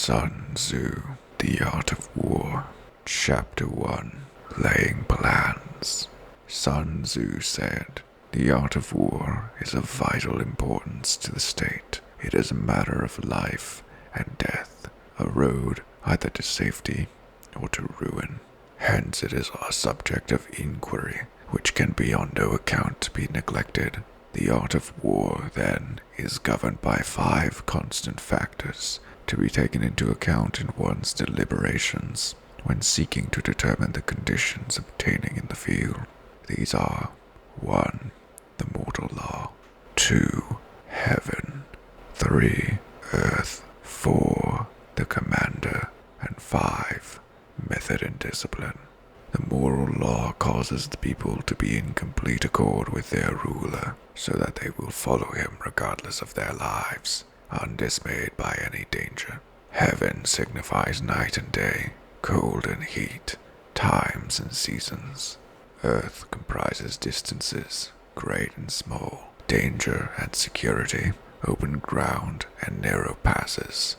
Sun Tzu, The Art of War. Chapter 1, Laying Plans. Sun Tzu said, "The art of war is of vital importance to the state. It is a matter of life and death, a road either to safety or to ruin. Hence it is a subject of inquiry, which can be on no account be neglected. The art of war, then, is governed by 5 constant factors, to be taken into account in one's deliberations when seeking to determine the conditions obtaining in the field. These are 1. The mortal law, 2. Heaven, 3. Earth, 4. The commander, and 5. Method and discipline. The moral law causes the people to be in complete accord with their ruler, so that they will follow him regardless of their lives, undismayed by any danger. Heaven signifies night and day, cold and heat, times and seasons. Earth comprises distances, great and small, danger and security, open ground and narrow passes,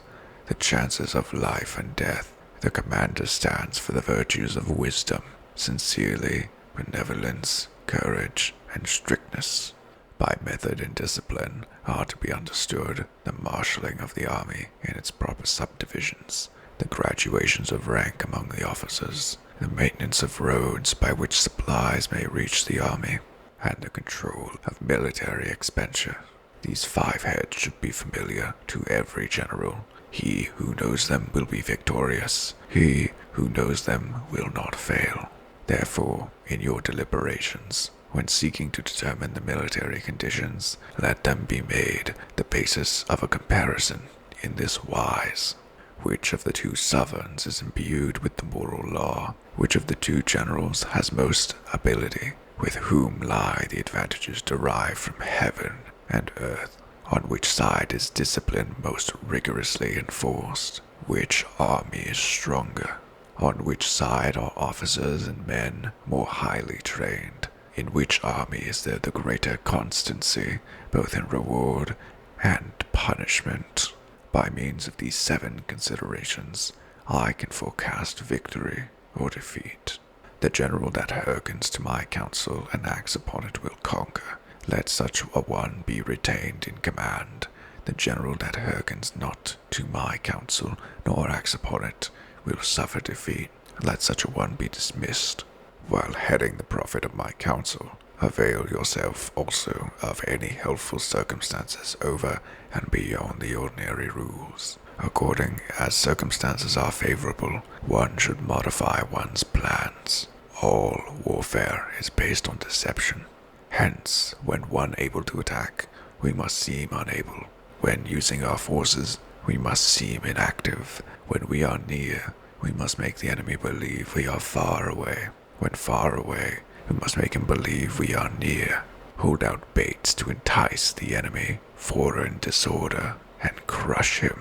the chances of life and death. The commander stands for the virtues of wisdom, sincerely, benevolence, courage, and strictness. By method and discipline are to be understood the marshalling of the army in its proper subdivisions, the graduations of rank among the officers, the maintenance of roads by which supplies may reach the army, and the control of military expenditure. These 5 heads should be familiar to every general. He who knows them will be victorious. He who knows them will not fail. Therefore, in your deliberations, when seeking to determine the military conditions, let them be made the basis of a comparison in this wise. Which of the 2 sovereigns is imbued with the moral law? Which of the 2 generals has most ability? With whom lie the advantages derived from heaven and earth? On which side is discipline most rigorously enforced? Which army is stronger? On which side are officers and men more highly trained? In which army is there the greater constancy, both in reward and punishment? By means of these 7 considerations, I can forecast victory or defeat. The general that hearkens to my counsel and acts upon it will conquer. Let such a one be retained in command. The general that hearkens not to my counsel, nor acts upon it, will suffer defeat. Let such a one be dismissed. While heading the profit of my counsel, avail yourself also of any helpful circumstances over and beyond the ordinary rules. According as circumstances are favorable, one should modify one's plans. All warfare is based on deception. Hence, when one able to attack, we must seem unable. When using our forces, we must seem inactive. When we are near, we must make the enemy believe we are far away. When far away, we must make him believe we are near. Hold out baits to entice the enemy, foreign disorder, and crush him.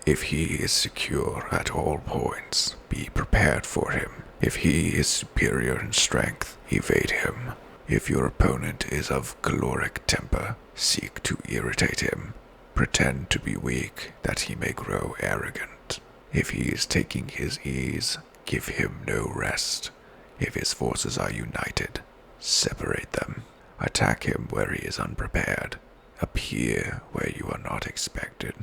If he is secure at all points, be prepared for him. If he is superior in strength, evade him. If your opponent is of choleric temper, seek to irritate him. Pretend to be weak, that he may grow arrogant. If he is taking his ease, give him no rest. If his forces are united, separate them. Attack him where he is unprepared. Appear where you are not expected.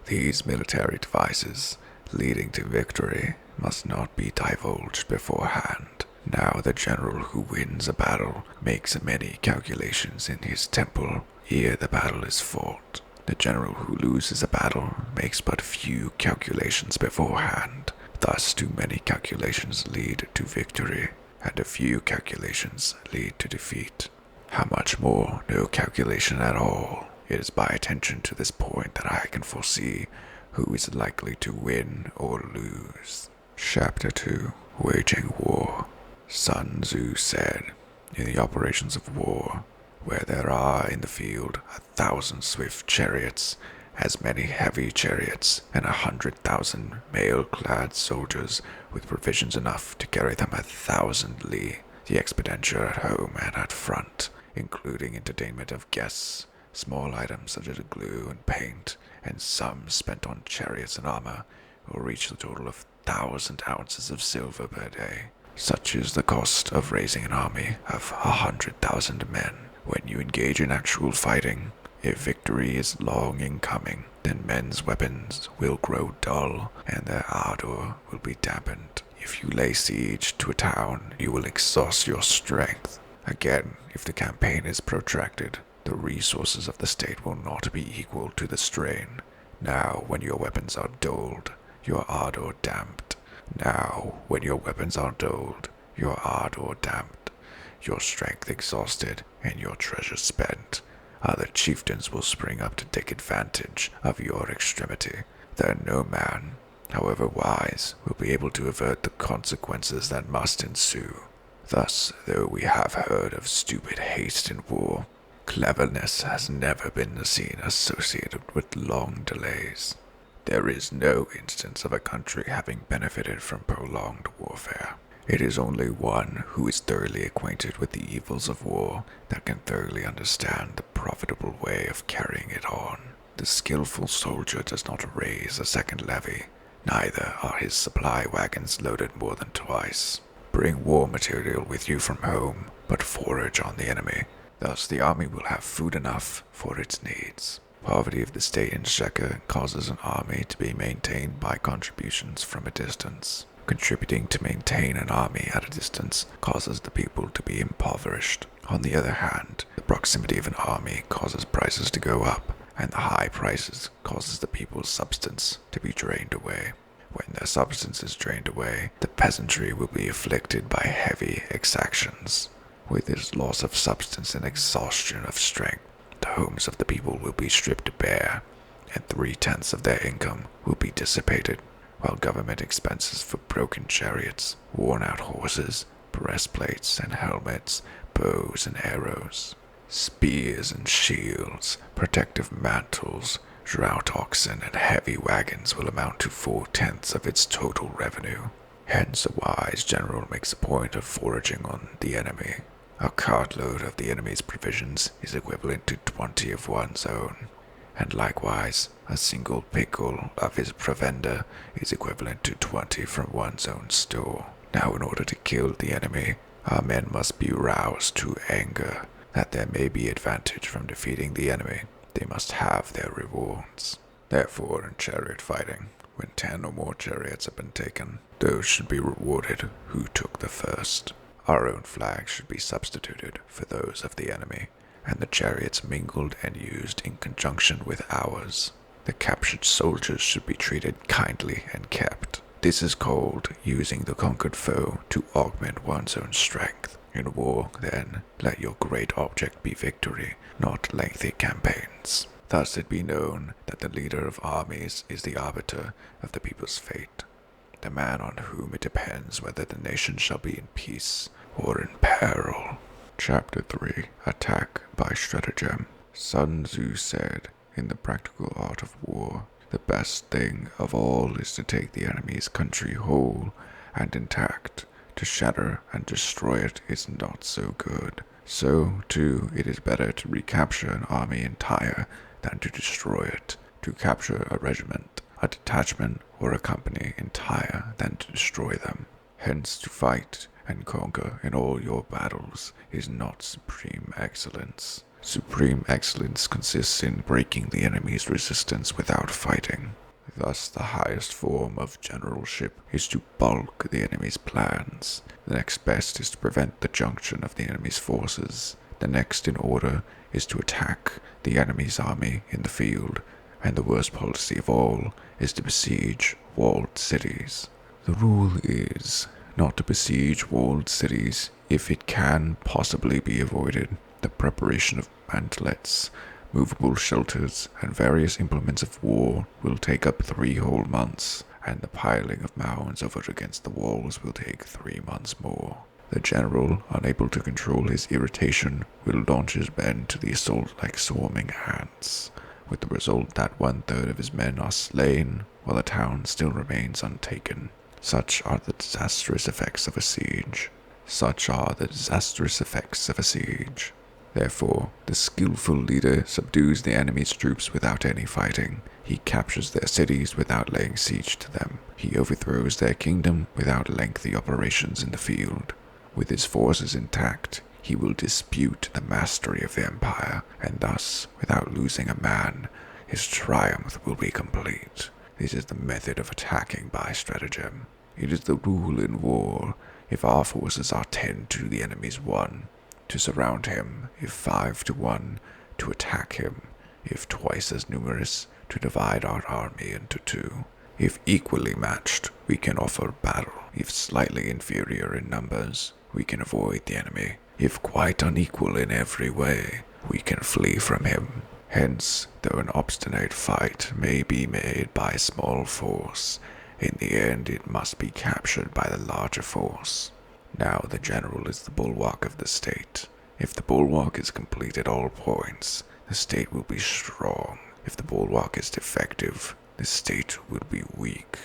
These military devices, leading to victory, must not be divulged beforehand. Now the general who wins a battle makes many calculations in his temple ere the battle is fought. The general who loses a battle makes but few calculations beforehand. Thus too many calculations lead to victory, and a few calculations lead to defeat. How much more no calculation at all? It is by attention to this point that I can foresee who is likely to win or lose. Chapter 2, Waging War. Sun Tzu said, "In the operations of war, where there are in the field 1,000 swift chariots, as many heavy chariots, and 100,000 mail-clad soldiers with provisions enough to carry them 1,000 li, the expenditure at home and at front, including entertainment of guests, small items such as glue and paint, and sums spent on chariots and armor, will reach a total of 1,000 ounces of silver per day. Such is the cost of raising an army of 100,000 men. When you engage in actual fighting, if victory is long in coming, then men's weapons will grow dull and their ardor will be dampened. If you lay siege to a town, you will exhaust your strength. Again, if the campaign is protracted, the resources of the state will not be equal to the strain. Now, when your weapons are dulled, your ardor damped. Now, when your weapons are dulled, your ardor damped, your strength exhausted, and your treasure spent, other chieftains will spring up to take advantage of your extremity. Then no man, however wise, will be able to avert the consequences that must ensue. Thus, though we have heard of stupid haste in war, cleverness has never been seen associated with long delays. There is no instance of a country having benefited from prolonged warfare. It is only one who is thoroughly acquainted with the evils of war that can thoroughly understand the profitable way of carrying it on. The skillful soldier does not raise a second levy, neither are his supply wagons loaded more than twice. Bring war material with you from home, but forage on the enemy. Thus the army will have food enough for its needs. Poverty of the state exchequer causes an army to be maintained by contributions from a distance. Contributing to maintain an army at a distance causes the people to be impoverished. On the other hand, the proximity of an army causes prices to go up, and the high prices causes the people's substance to be drained away. When their substance is drained away, the peasantry will be afflicted by heavy exactions. With this loss of substance and exhaustion of strength, the homes of the people will be stripped bare, and 3/10 of their income will be dissipated, while government expenses for broken chariots, worn-out horses, breastplates and helmets, bows and arrows, spears and shields, protective mantles, drought oxen, and heavy wagons will amount to 4/10 of its total revenue. Hence a wise general makes a point of foraging on the enemy. A cartload of the enemy's provisions is equivalent to 20 of one's own, and likewise a single pickle of his provender is equivalent to 20 from one's own store. Now, in order to kill the enemy, our men must be roused to anger. That there may be advantage from defeating the enemy, they must have their rewards. Therefore, in chariot fighting, when 10 or more chariots have been taken, those should be rewarded who took the first. Our own flags should be substituted for those of the enemy, and the chariots mingled and used in conjunction with ours. The captured soldiers should be treated kindly and kept. This is called using the conquered foe to augment one's own strength. In war, then, let your great object be victory, not lengthy campaigns. Thus it be known that the leader of armies is the arbiter of the people's fate, the man on whom it depends whether the nation shall be in peace or in peril. Chapter 3. Attack by Stratagem. Sun Tzu said, in the practical art of war, the best thing of all is to take the enemy's country whole and intact. To shatter and destroy it is not so good. So, too, it is better to recapture an army entire than to destroy it. To capture a regiment, a detachment, or a company entire than to destroy them. Hence, to fight and conquer in all your battles is not supreme excellence. Supreme excellence consists in breaking the enemy's resistance without fighting. Thus, the highest form of generalship is to balk the enemy's plans. The next best is to prevent the junction of the enemy's forces. The next in order is to attack the enemy's army in the field, and the worst policy of all is to besiege walled cities. The rule is not to besiege walled cities if it can possibly be avoided. The preparation of mantlets, movable shelters, and various implements of war will take up 3 whole months, and the piling of mounds over against the walls will take 3 months more. The general, unable to control his irritation, will launch his men to the assault like swarming ants, with the result that 1/3 of his men are slain, while the town still remains untaken. Such are the disastrous effects of a siege. Therefore, the skillful leader subdues the enemy's troops without any fighting. He captures their cities without laying siege to them. He overthrows their kingdom without lengthy operations in the field. With his forces intact, he will dispute the mastery of the empire, and thus, without losing a man, his triumph will be complete. This is the method of attacking by stratagem. It is the rule in war. If our forces are 10 to the enemy's 1, to surround him; if 5 to 1, to attack him; if twice as numerous, to divide our army into 2. If equally matched, we can offer battle. If slightly inferior in numbers, we can avoid the enemy. If quite unequal in every way, we can flee from him. Hence, though an obstinate fight may be made by a small force, in the end it must be captured by the larger force. Now the general is the bulwark of the state. If the bulwark is complete at all points, the state will be strong. If the bulwark is defective, the state will be weak.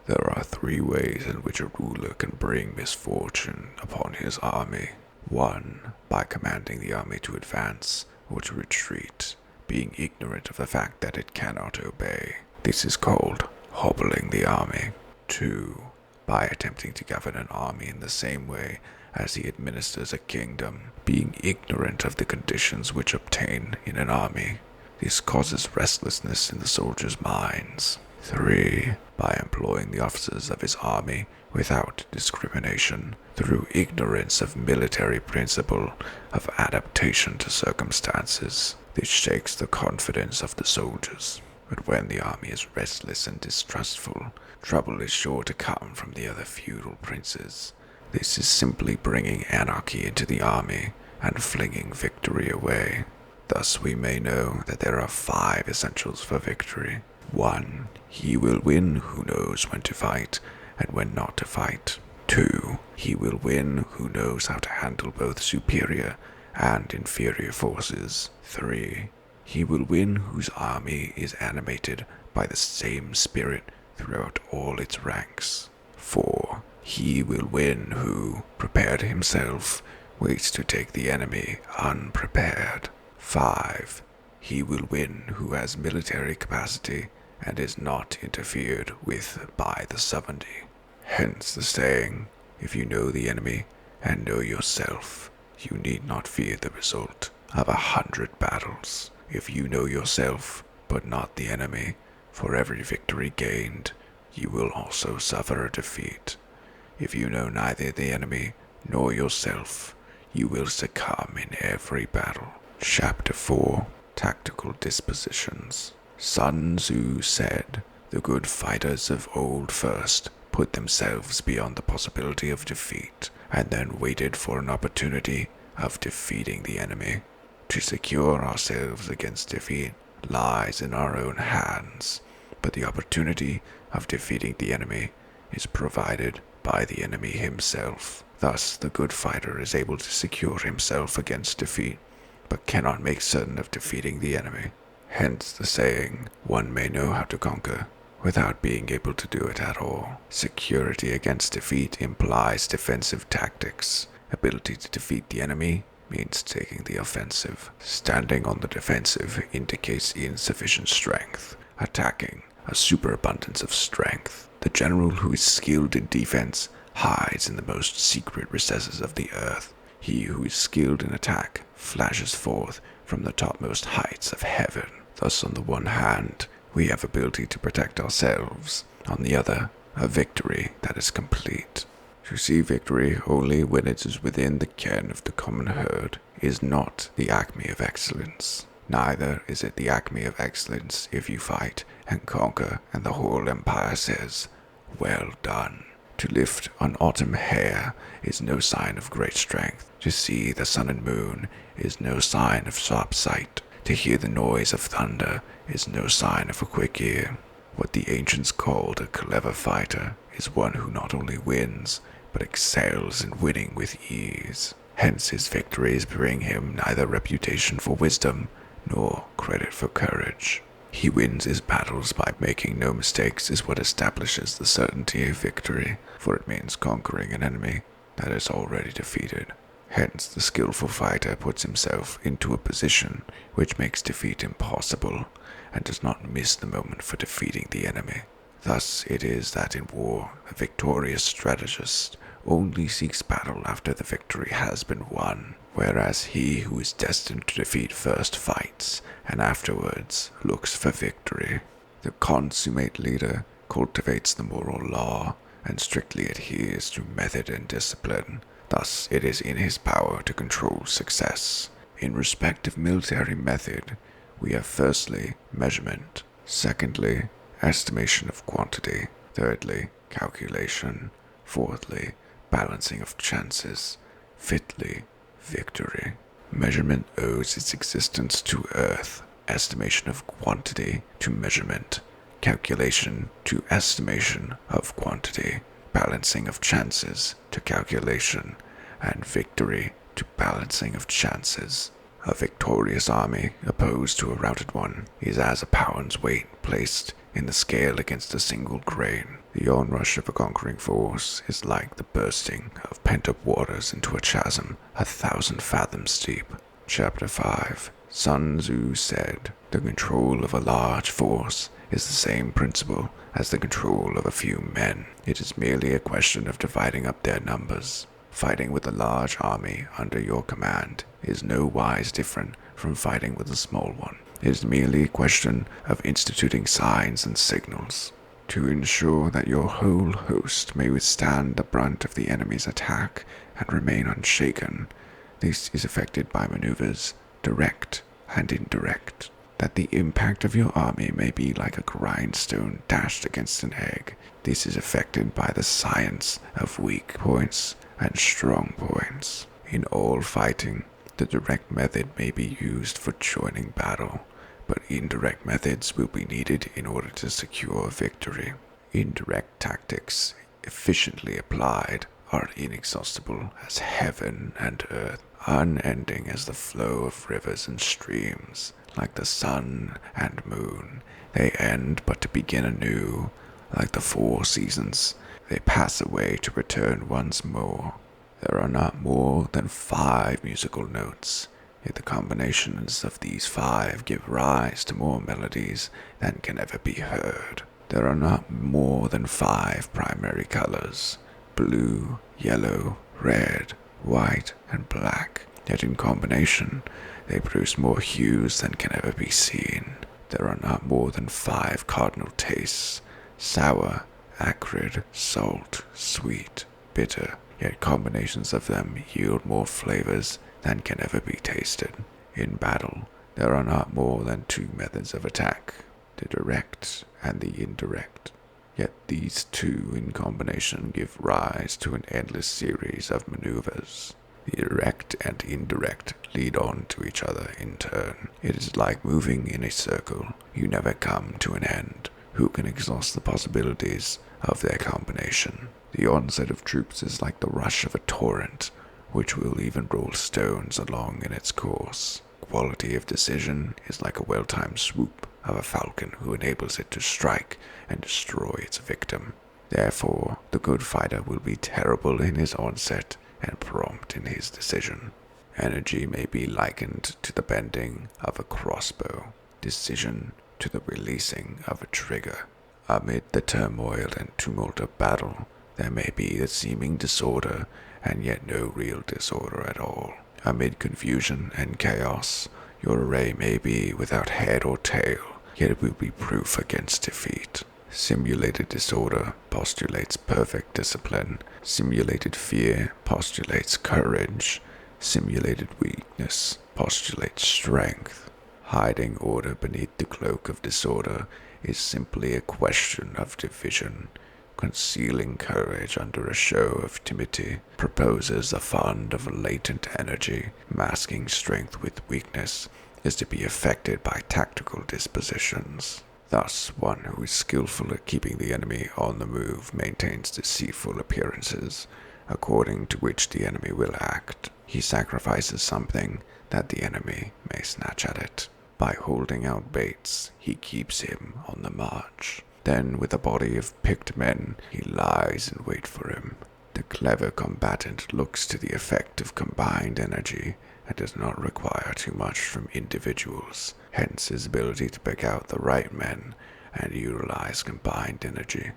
There are 3 ways in which a ruler can bring misfortune upon his army. 1. By commanding the army to advance or to retreat, being ignorant of the fact that it cannot obey. This is called hobbling the army. 2. By attempting to govern an army in the same way as he administers a kingdom, being ignorant of the conditions which obtain in an army. This causes restlessness in the soldiers' minds. 3. By employing the officers of his army without discrimination, through ignorance of military principle of adaptation to circumstances. This shakes the confidence of the soldiers. But when the army is restless and distrustful, trouble is sure to come from the other feudal princes. This is simply bringing anarchy into the army and flinging victory away. Thus we may know that there are 5 essentials for victory. 1. He will win who knows when to fight and when not to fight. 2. He will win who knows how to handle both superior and inferior forces. 3. He will win whose army is animated by the same spirit throughout all its ranks. 4. He will win who, prepared himself, waits to take the enemy unprepared. 5. He will win who has military capacity and is not interfered with by the sovereignty. Hence the saying, if you know the enemy and know yourself, you need not fear the result of 100 battles. If you know yourself, but not the enemy, for every victory gained, you will also suffer a defeat. If you know neither the enemy nor yourself, you will succumb in every battle. Chapter 4. Tactical Dispositions. Sun Tzu said, "The good fighters of old first put themselves beyond the possibility of defeat, and then waited for an opportunity of defeating the enemy. To secure ourselves against defeat lies in our own hands, but the opportunity of defeating the enemy is provided by the enemy himself. Thus, the good fighter is able to secure himself against defeat, but cannot make certain of defeating the enemy. Hence the saying, one may know how to conquer without being able to do it at all. Security against defeat implies defensive tactics. Ability to defeat the enemy means taking the offensive. Standing on the defensive indicates insufficient strength. Attacking, a superabundance of strength. The general who is skilled in defense hides in the most secret recesses of the earth. He who is skilled in attack flashes forth from the topmost heights of heaven. Thus, on the one hand, we have ability to protect ourselves. On the other, a victory that is complete. To see victory only when it is within the ken of the common herd is not the acme of excellence. Neither is it the acme of excellence if you fight and conquer and the whole empire says, "Well done." To lift an autumn hair is no sign of great strength. To see the sun and moon is no sign of sharp sight. To hear the noise of thunder is no sign of a quick ear. What the ancients called a clever fighter is one who not only wins, but excels in winning with ease. Hence his victories bring him neither reputation for wisdom nor credit for courage. He wins his battles by making no mistakes is what establishes the certainty of victory, for it means conquering an enemy that is already defeated. Hence the skillful fighter puts himself into a position which makes defeat impossible, and does not miss the moment for defeating the enemy. Thus it is that in war, a victorious strategist only seeks battle after the victory has been won, whereas he who is destined to defeat first fights, and afterwards looks for victory. The consummate leader cultivates the moral law, and strictly adheres to method and discipline. Thus it is in his power to control success. In respect of military method, we have firstly, measurement, secondly, estimation of quantity, thirdly, calculation, fourthly, balancing of chances, fifthly, victory. Measurement owes its existence to earth, estimation of quantity to measurement, calculation to estimation of quantity, balancing of chances to calculation, and victory to balancing of chances. A victorious army opposed to a routed one is as a pound's weight placed in the scale against a single grain. The onrush of a conquering force is like the bursting of pent-up waters into a chasm 1,000 fathoms deep. Chapter 5. Sun Tzu said, "The control of a large force is the same principle as the control of a few men. It is merely a question of dividing up their numbers. Fighting with a large army under your command is no wise different from fighting with a small one. It is merely a question of instituting signs and signals. To ensure that your whole host may withstand the brunt of the enemy's attack and remain unshaken, this is effected by maneuvers, direct and indirect. That the impact of your army may be like a grindstone dashed against an egg, this is effected by the science of weak points and strong points. In all fighting, the direct method may be used for joining battle, but indirect methods will be needed in order to secure victory. Indirect tactics, efficiently applied, are inexhaustible as heaven and earth, unending as the flow of rivers and streams, like the sun and moon. They end but to begin anew, like the 4 seasons. They pass away to return once more. There are not more than 5 musical notes, yet the combinations of these 5 give rise to more melodies than can ever be heard. There are not more than 5 primary colors, blue, yellow, red, white, and black, yet in combination they produce more hues than can ever be seen. There are not more than 5 cardinal tastes, sour, acrid, salt, sweet, bitter, yet combinations of them yield more flavors than can ever be tasted. In battle, there are not more than 2 methods of attack, the direct and the indirect, yet these 2 in combination give rise to an endless series of maneuvers. The direct and indirect lead on to each other in turn. It is like moving in a circle. You never come to an end. Who can exhaust the possibilities of their combination? The onset of troops is like the rush of a torrent, which will even roll stones along in its course. Quality of decision is like a well-timed swoop of a falcon who enables it to strike and destroy its victim. Therefore, the good fighter will be terrible in his onset and prompt in his decision. Energy may be likened to the bending of a crossbow, decision to the releasing of a trigger. Amid the turmoil and tumult of battle, there may be a seeming disorder and yet no real disorder at all. Amid confusion and chaos, your array may be without head or tail, yet it will be proof against defeat. Simulated disorder postulates perfect discipline. Simulated fear postulates courage. Simulated weakness postulates strength. Hiding order beneath the cloak of disorder is simply a question of division. Concealing courage under a show of timidity proposes a fund of latent energy. Masking strength with weakness is to be effected by tactical dispositions. Thus, one who is skillful at keeping the enemy on the move maintains deceitful appearances, according to which the enemy will act. He sacrifices something that the enemy may snatch at it. By holding out baits, he keeps him on the march. Then, with a body of picked men, he lies in wait for him. The clever combatant looks to the effect of combined energy and does not require too much from individuals, hence his ability to pick out the right men and utilize combined energy.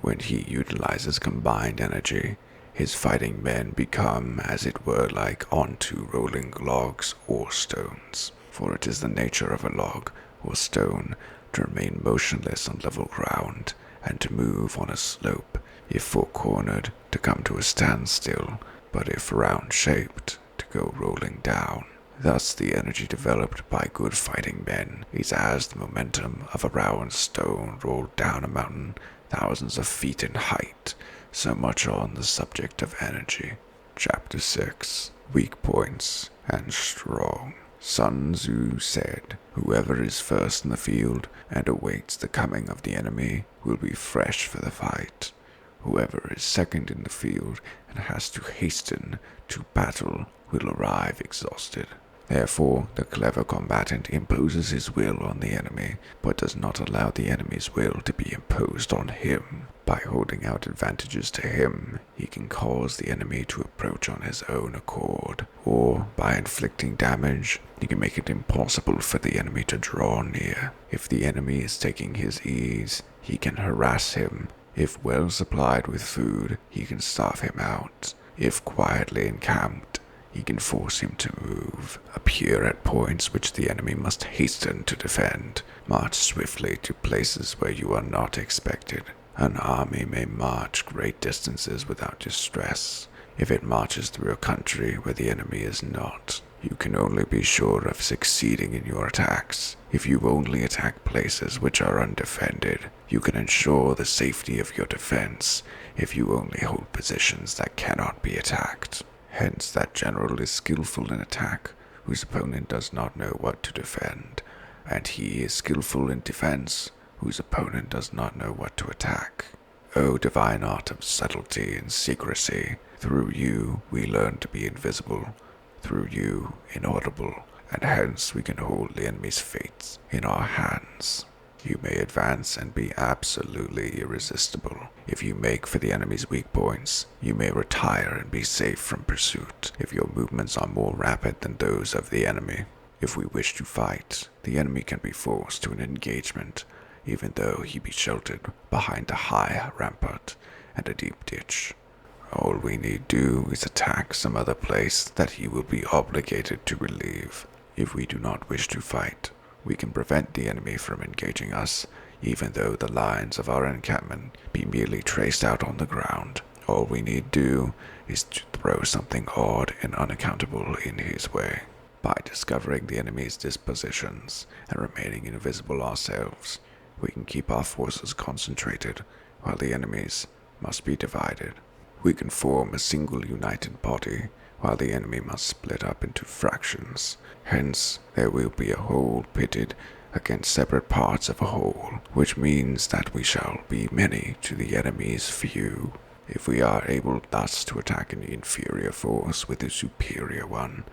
When he utilizes combined energy, his fighting men become, as it were, like onto rolling logs or stones, for it is the nature of a log or stone to remain motionless on level ground and to move on a slope, if four-cornered, to come to a standstill, but if round-shaped, to go rolling down. Thus the energy developed by good fighting men is as the momentum of a round stone rolled down a mountain thousands of feet in height. So much on the subject of energy. Chapter 6. Weak Points and Strong. Sun Tzu said, "Whoever is first in the field and awaits the coming of the enemy will be fresh for the fight. Whoever is second in the field and has to hasten to battle will arrive exhausted." Therefore, the clever combatant imposes his will on the enemy, but does not allow the enemy's will to be imposed on him. By holding out advantages to him, he can cause the enemy to approach on his own accord, or by inflicting damage, he can make it impossible for the enemy to draw near. If the enemy is taking his ease, he can harass him. If well supplied with food, he can starve him out. If quietly encamped, he can force him to move, appear at points which the enemy must hasten to defend, march swiftly to places where you are not expected. An army may march great distances without distress. If it marches through a country where the enemy is not, you can only be sure of succeeding in your attacks. If you only attack places which are undefended, you can ensure the safety of your defense if you only hold positions that cannot be attacked. Hence that general is skillful in attack, whose opponent does not know what to defend, and he is skillful in defense, whose opponent does not know what to attack. O divine art of subtlety and secrecy, through you we learn to be invisible, through you inaudible, and hence we can hold the enemy's fates in our hands. You may advance and be absolutely irresistible. If you make for the enemy's weak points, you may retire and be safe from pursuit if your movements are more rapid than those of the enemy. If we wish to fight, the enemy can be forced to an engagement, even though he be sheltered behind a high rampart and a deep ditch. All we need do is attack some other place that he will be obligated to relieve. If we do not wish to fight, we can prevent the enemy from engaging us, even though the lines of our encampment be merely traced out on the ground. All we need do is to throw something odd and unaccountable in his way. By discovering the enemy's dispositions and remaining invisible ourselves, we can keep our forces concentrated, while the enemy's must be divided. We can form a single united body, while the enemy must split up into fractions. Hence, there will be a whole pitted against separate parts of a whole, which means that we shall be many to the enemy's few. If we are able thus to attack an inferior force with a superior one,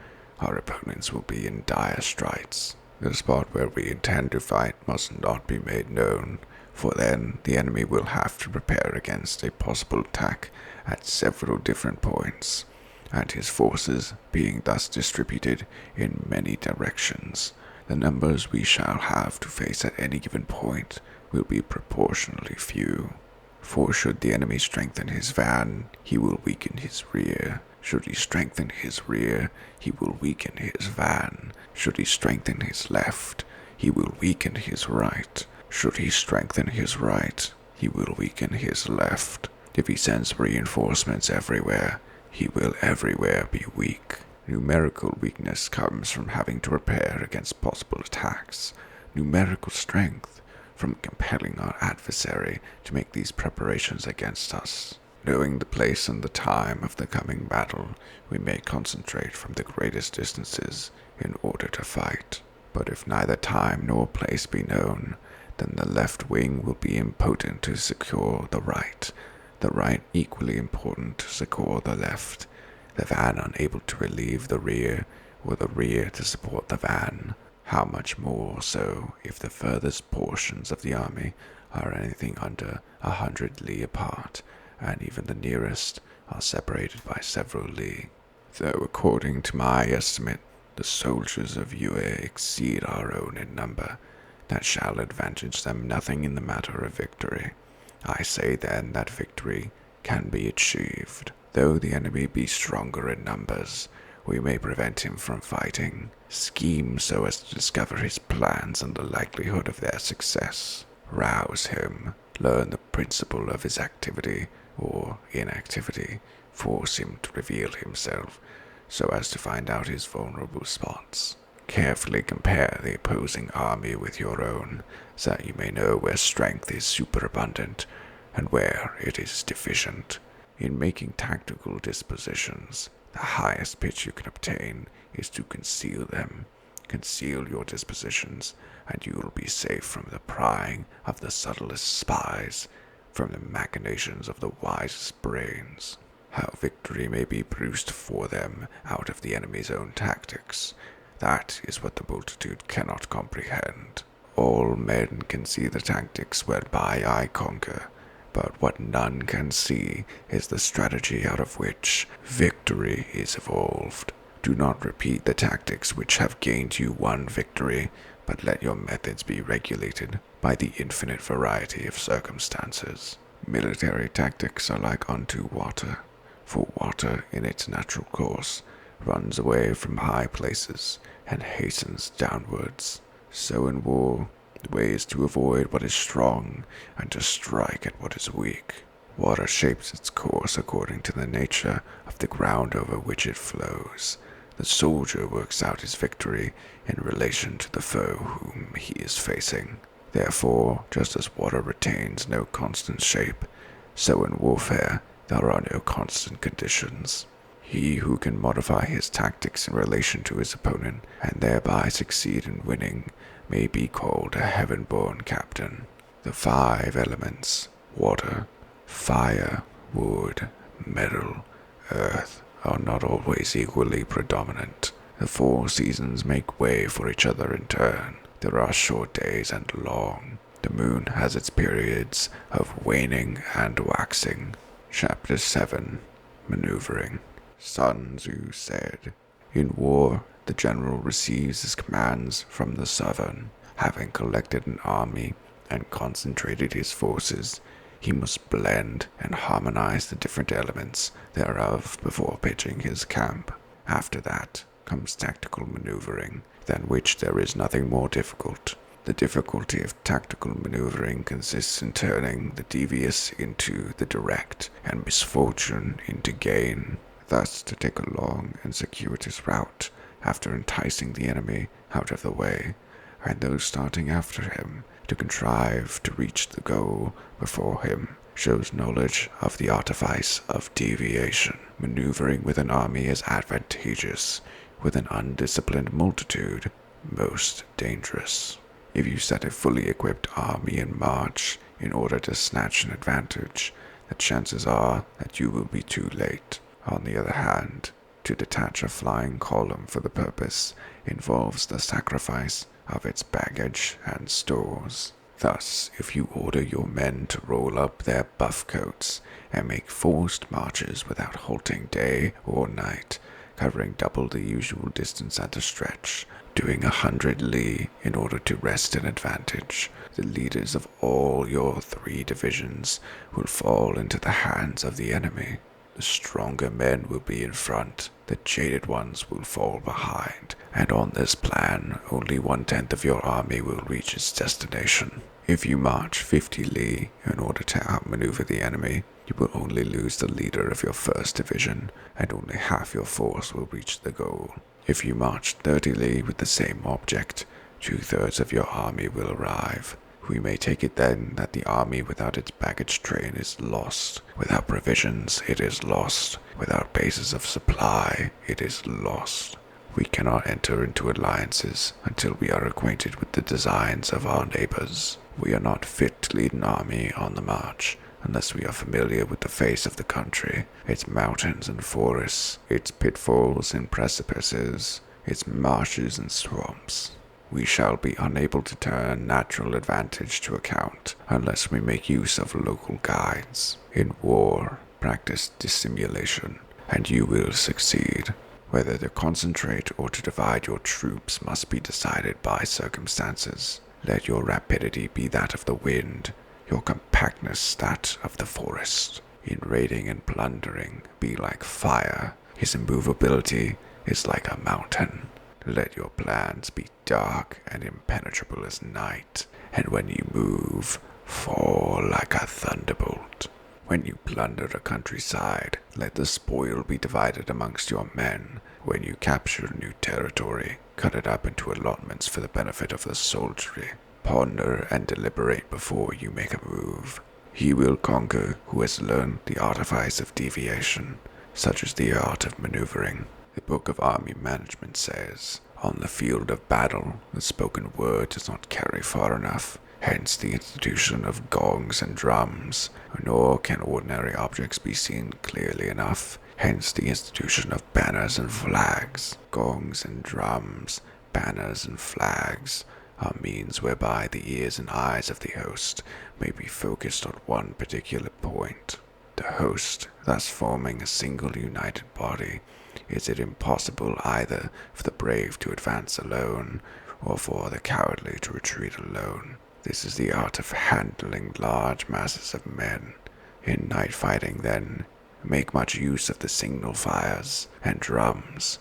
our opponents will be in dire straits. The spot where we intend to fight must not be made known, for then the enemy will have to prepare against a possible attack at several different points, and his forces being thus distributed in many directions, the numbers we shall have to face at any given point will be proportionally few. For should the enemy strengthen his van, he will weaken his rear. Should he strengthen his rear, he will weaken his van. Should he strengthen his left, he will weaken his right. Should he strengthen his right, he will weaken his left. If he sends reinforcements everywhere, he will everywhere be weak. Numerical weakness comes from having to prepare against possible attacks. Numerical strength from compelling our adversary to make these preparations against us. Knowing the place and the time of the coming battle, we may concentrate from the greatest distances in order to fight. But if neither time nor place be known, then the left wing will be impotent to secure the right equally important to succor the left, the van unable to relieve the rear, or the rear to support the van. How much more so if the furthest portions of the army are anything under 100 li apart, and even the nearest are separated by several li. Though according to my estimate, The soldiers of Yue exceed our own in number. That shall advantage them nothing in the matter of victory. I say then that victory can be achieved. Though the enemy be stronger in numbers, we may prevent him from fighting, scheme so as to discover his plans and the likelihood of their success, rouse him, learn the principle of his activity or inactivity, force him to reveal himself so as to find out his vulnerable spots. Carefully compare the opposing army with your own, so that you may know where strength is superabundant and where it is deficient. In making tactical dispositions, the highest pitch you can obtain is to conceal them. Conceal your dispositions, and you will be safe from the prying of the subtlest spies, from the machinations of the wisest brains. How victory may be produced for them out of the enemy's own tactics, that is what the multitude cannot comprehend. All men can see the tactics whereby I conquer, but what none can see is the strategy out of which victory is evolved. Do not repeat the tactics which have gained you one victory, but let your methods be regulated by the infinite variety of circumstances. Military tactics are like unto water, for water in its natural course runs away from high places and hastens downwards. So in war, the way is to avoid what is strong and to strike at what is weak. Water shapes its course according to the nature of the ground over which it flows. The soldier works out his victory in relation to the foe whom he is facing. Therefore, just as water retains no constant shape, so in warfare there are no constant conditions. He who can modify his tactics in relation to his opponent and thereby succeed in winning may be called a heaven-born captain. The 5 elements, water, fire, wood, metal, earth, are not always equally predominant. The 4 seasons make way for each other in turn. There are short days and long. The moon has its periods of waning and waxing. Chapter 7. Maneuvering. Sun Tzu said, "In war, the general receives his commands from the sovereign. Having collected an army and concentrated his forces, he must blend and harmonize the different elements thereof before pitching his camp. After that comes tactical maneuvering, than which there is nothing more difficult. The difficulty of tactical maneuvering consists in turning the devious into the direct, and misfortune into gain. Thus, to take a long and circuitous route, after enticing the enemy out of the way, and those starting after him, to contrive to reach the goal before him, shows knowledge of the artifice of deviation. Maneuvering with an army is advantageous, with an undisciplined multitude most dangerous. If you set a fully equipped army in march in order to snatch an advantage, the chances are that you will be too late. On the other hand, to detach a flying column for the purpose involves the sacrifice of its baggage and stores. Thus, if you order your men to roll up their buff coats and make forced marches without halting day or night, covering double the usual distance at a stretch, doing 100 li in order to wrest an advantage, the leaders of all your 3 divisions will fall into the hands of the enemy. The stronger men will be in front, the jaded ones will fall behind, and on this plan, only 1/10 of your army will reach its destination. If you march 50 li in order to outmaneuver the enemy, you will only lose the leader of your 1st division, and only half your force will reach the goal. If you march 30 li with the same object, 2/3 of your army will arrive. We may take it then that the army without its baggage train is lost. Without provisions, it is lost. Without bases of supply, it is lost. We cannot enter into alliances until we are acquainted with the designs of our neighbors. We are not fit to lead an army on the march unless we are familiar with the face of the country, its mountains and forests, its pitfalls and precipices, its marshes and swamps. We shall be unable to turn natural advantage to account unless we make use of local guides. In war, practice dissimulation, and you will succeed. Whether to concentrate or to divide your troops must be decided by circumstances. Let your rapidity be that of the wind, your compactness that of the forest. In raiding and plundering, be like fire. His immovability is like a mountain. Let your plans be dark and impenetrable as night, and when you move, fall like a thunderbolt. When you plunder a countryside, let the spoil be divided amongst your men. When you capture new territory, cut it up into allotments for the benefit of the soldiery. Ponder and deliberate before you make a move. He will conquer who has learned the artifice of deviation. Such is the art of maneuvering. The Book of Army Management says, on the field of battle, the spoken word does not carry far enough. Hence the institution of gongs and drums, nor can ordinary objects be seen clearly enough. Hence the institution of banners and flags. Gongs and drums, banners and flags, are means whereby the ears and eyes of the host may be focused on one particular point. The host, thus forming a single united body, is it impossible either for the brave to advance alone, or for the cowardly to retreat alone. This is the art of handling large masses of men. In night fighting, then, make much use of the signal fires and drums,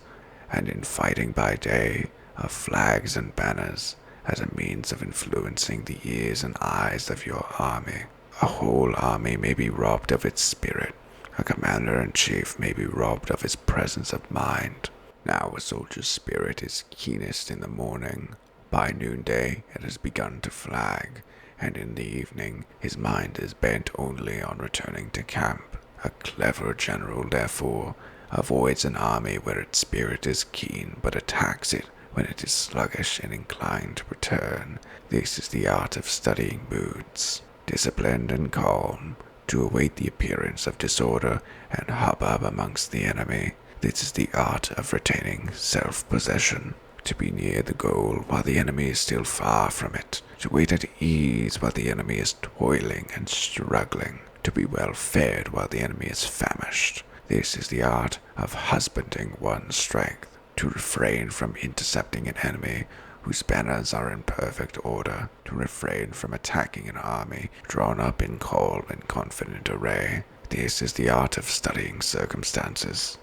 and in fighting by day, of flags and banners, as a means of influencing the ears and eyes of your army. A whole army may be robbed of its spirit. A commander-in-chief may be robbed of his presence of mind. Now a soldier's spirit is keenest in the morning. By noonday it has begun to flag, and in the evening his mind is bent only on returning to camp. A clever general, therefore, avoids an army where its spirit is keen, but attacks it when it is sluggish and inclined to return. This is the art of studying moods. Disciplined and calm, to await the appearance of disorder and hubbub amongst the enemy. This is the art of retaining self-possession. To be near the goal while the enemy is still far from it. To wait at ease while the enemy is toiling and struggling. To be well fed while the enemy is famished. This is the art of husbanding one's strength. To refrain from intercepting an enemy whose banners are in perfect order. To refrain from attacking an army drawn up in calm and confident array. This is the art of studying circumstances.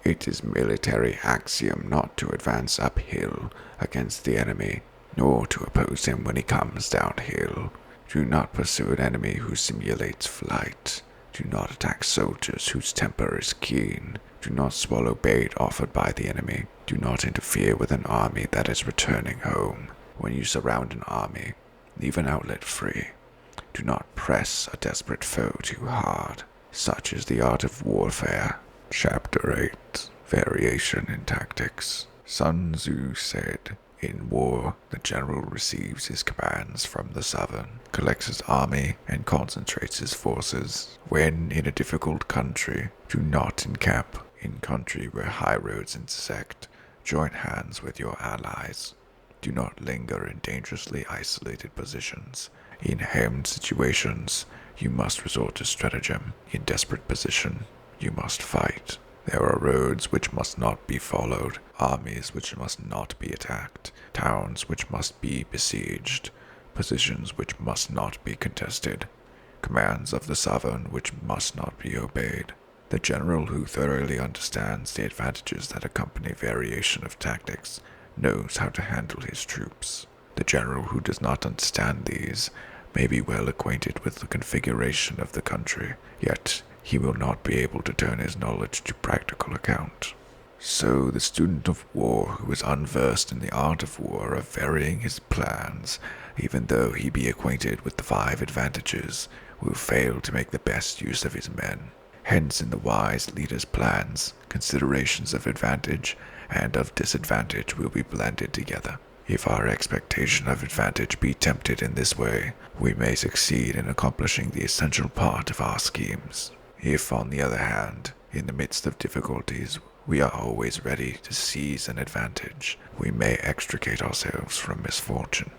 It is military axiom not to advance uphill against the enemy, nor to oppose him when he comes downhill. Do not pursue an enemy who simulates flight. Do not attack soldiers whose temper is keen. Do not swallow bait offered by the enemy. Do not interfere with an army that is returning home. When you surround an army, leave an outlet free. Do not press a desperate foe too hard. Such is the art of warfare. Chapter 8. Variation in Tactics. Sun Tzu said, in war, the general receives his commands from the sovereign, collects his army, and concentrates his forces. When in a difficult country, do not encamp. In country where high roads intersect, join hands with your allies. Do not linger in dangerously isolated positions. In hemmed situations, you must resort to stratagem. In desperate position, you must fight. There are roads which must not be followed, armies which must not be attacked, towns which must be besieged, positions which must not be contested, commands of the sovereign which must not be obeyed. The general who thoroughly understands the advantages that accompany variation of tactics knows how to handle his troops. The general who does not understand these may be well acquainted with the configuration of the country, yet he will not be able to turn his knowledge to practical account. So the student of war who is unversed in the art of war of varying his plans, even though he be acquainted with the 5 advantages, will fail to make the best use of his men. Hence in the wise leader's plans, considerations of advantage and of disadvantage will be blended together. If our expectation of advantage be tempted in this way, we may succeed in accomplishing the essential part of our schemes. If, on the other hand, in the midst of difficulties, we are always ready to seize an advantage, we may extricate ourselves from misfortune,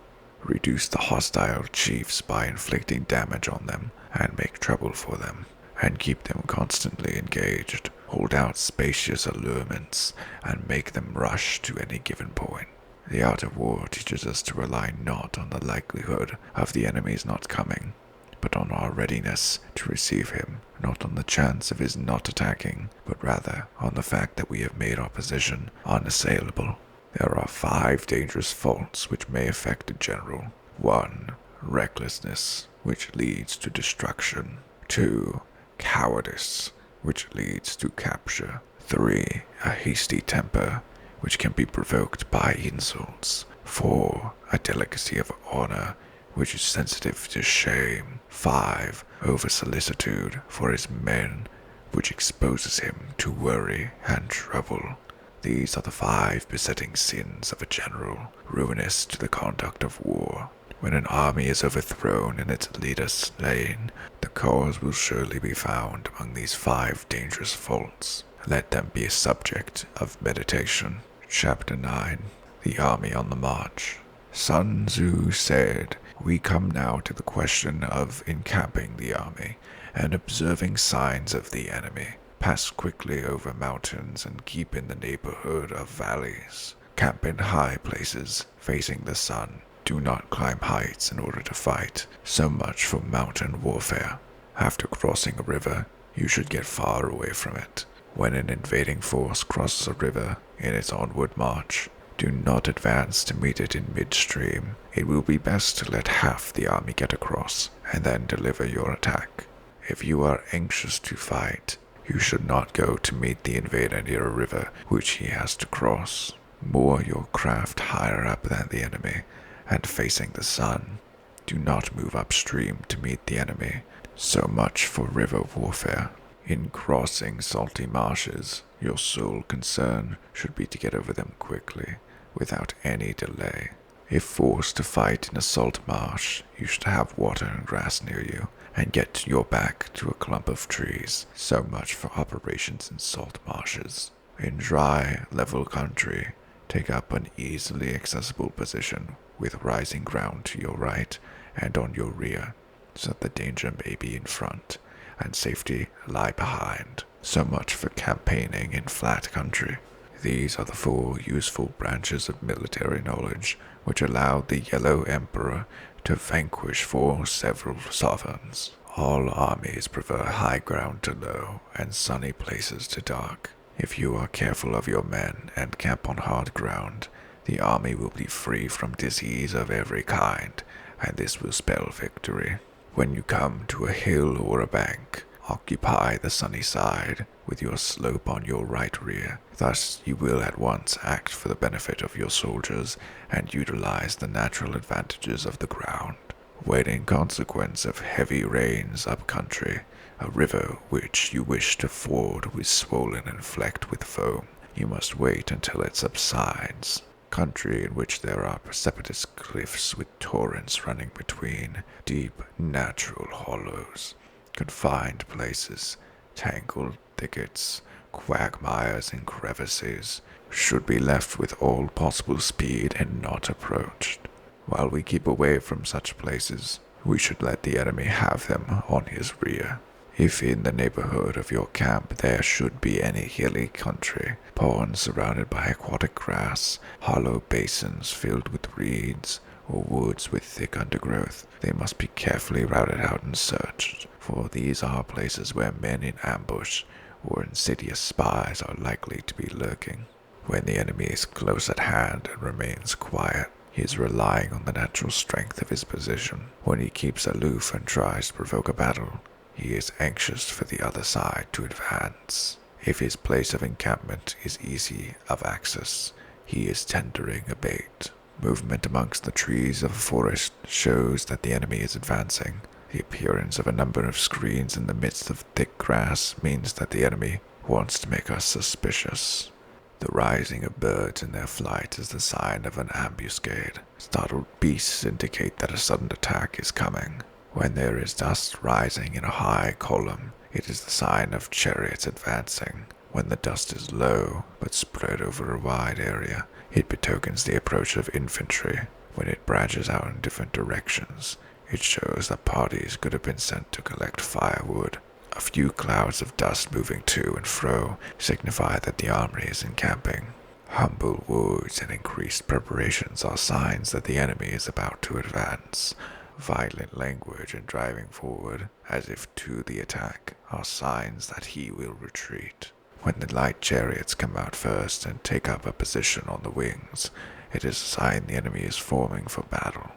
reduce the hostile chiefs by inflicting damage on them, and make trouble for them, and keep them constantly engaged, hold out spacious allurements, and make them rush to any given point. The art of war teaches us to rely not on the likelihood of the enemy's not coming, but on our readiness to receive him, not on the chance of his not attacking, but rather on the fact that we have made our position unassailable. There are 5 dangerous faults which may affect a general. 1. Recklessness, which leads to destruction. 2. Cowardice, which leads to capture. 3. A hasty temper, which can be provoked by insults. 4. A delicacy of honor, which is sensitive to shame. 5. Over-solicitude for his men, which exposes him to worry and trouble. These are the 5 besetting sins of a general, ruinous to the conduct of war. When an army is overthrown and its leader slain, the cause will surely be found among these 5 dangerous faults. Let them be a subject of meditation. Chapter 9. The Army on the March. Sun Tzu said, "We come now to the question of encamping the army and observing signs of the enemy. Pass quickly over mountains and keep in the neighborhood of valleys. Camp in high places, facing the sun. Do not climb heights in order to fight. So much for mountain warfare. After crossing a river, you should get far away from it. When an invading force crosses a river in its onward march, do not advance to meet it in midstream. It will be best to let half the army get across, and then deliver your attack. If you are anxious to fight, you should not go to meet the invader near a river which he has to cross. Moor your craft higher up than the enemy, and facing the sun. Do not move upstream to meet the enemy. So much for river warfare. In crossing salty marshes, your sole concern should be to get over them quickly, without any delay. If forced to fight in a salt marsh, you should have water and grass near you, and get your back to a clump of trees. So much for operations in salt marshes. In dry, level country, take up an easily accessible position with rising ground to your right and on your rear, so that the danger may be in front and safety lie behind. So much for campaigning in flat country. These are the 4 useful branches of military knowledge which allowed the Yellow Emperor to vanquish 4 several sovereigns. All armies prefer high ground to low and sunny places to dark. If you are careful of your men and camp on hard ground, the army will be free from disease of every kind, and this will spell victory. When you come to a hill or a bank, occupy the sunny side with your slope on your right rear. Thus you will at once act for the benefit of your soldiers and utilize the natural advantages of the ground. When in consequence of heavy rains up country, a river which you wish to ford is swollen and flecked with foam, you must wait until it subsides. Country in which there are precipitous cliffs with torrents running between, deep natural hollows, confined places, tangled thickets, quagmires and crevices, should be left with all possible speed and not approached. While we keep away from such places, we should let the enemy have them on his rear. If in the neighborhood of your camp there should be any hilly country, ponds surrounded by aquatic grass, hollow basins filled with reeds, or woods with thick undergrowth, they must be carefully routed out and searched, for these are places where men in ambush or insidious spies are likely to be lurking. When the enemy is close at hand and remains quiet, he is relying on the natural strength of his position. When he keeps aloof and tries to provoke a battle, he is anxious for the other side to advance. If his place of encampment is easy of access, he is tendering a bait. Movement amongst the trees of a forest shows that the enemy is advancing. The appearance of a number of screens in the midst of thick grass means that the enemy wants to make us suspicious. The rising of birds in their flight is the sign of an ambuscade. Startled beasts indicate that a sudden attack is coming. When there is dust rising in a high column, it is the sign of chariots advancing. When the dust is low, but spread over a wide area, it betokens the approach of infantry. When it branches out in different directions, it shows that parties could have been sent to collect firewood. A few clouds of dust moving to and fro signify that the army is encamping. Humble words and increased preparations are signs that the enemy is about to advance. Violent language and driving forward, as if to the attack, are signs that he will retreat. When the light chariots come out first and take up a position on the wings, it is a sign the enemy is forming for battle.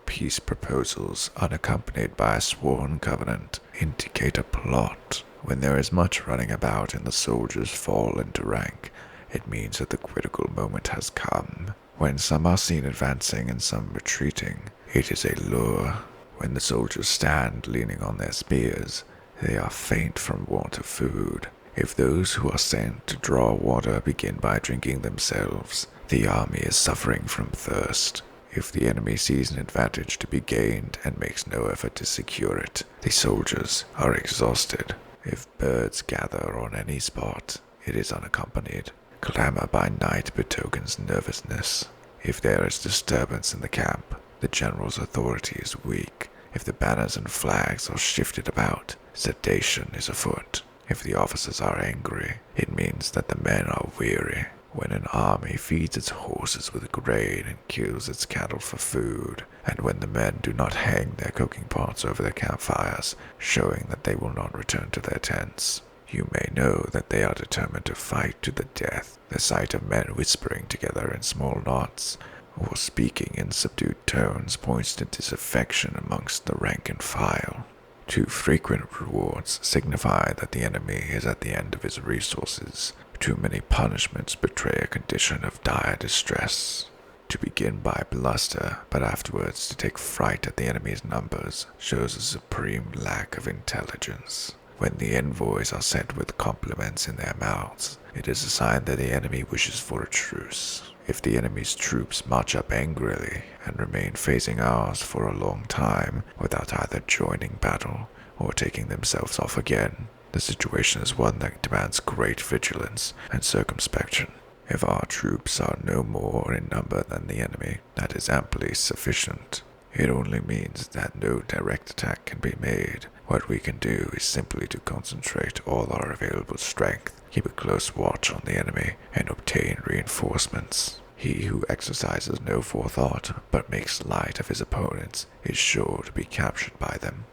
Peace proposals, unaccompanied by a sworn covenant, indicate a plot. When there is much running about and the soldiers fall into rank, it means that the critical moment has come. When some are seen advancing and some retreating, it is a lure. When the soldiers stand leaning on their spears, they are faint from want of food. If those who are sent to draw water begin by drinking themselves, the army is suffering from thirst. If the enemy sees an advantage to be gained and makes no effort to secure it, the soldiers are exhausted. If birds gather on any spot, it is unaccompanied. Clamor by night betokens nervousness. If there is disturbance in the camp, the general's authority is weak. If the banners and flags are shifted about, sedition is afoot. If the officers are angry, it means that the men are weary. When an army feeds its horses with grain and kills its cattle for food, and when the men do not hang their cooking pots over their campfires, showing that they will not return to their tents, you may know that they are determined to fight to the death. The sight of men whispering together in small knots, or speaking in subdued tones, points to disaffection amongst the rank and file. Too frequent rewards signify that the enemy is at the end of his resources. Too many punishments betray a condition of dire distress. To begin by bluster, but afterwards to take fright at the enemy's numbers, shows a supreme lack of intelligence. When the envoys are sent with compliments in their mouths, it is a sign that the enemy wishes for a truce. If the enemy's troops march up angrily and remain facing ours for a long time without either joining battle or taking themselves off again, the situation is one that demands great vigilance and circumspection. If our troops are no more in number than the enemy, that is amply sufficient. It only means that no direct attack can be made. What we can do is simply to concentrate all our available strength, keep a close watch on the enemy, and obtain reinforcements. He who exercises no forethought but makes light of his opponents is sure to be captured by them.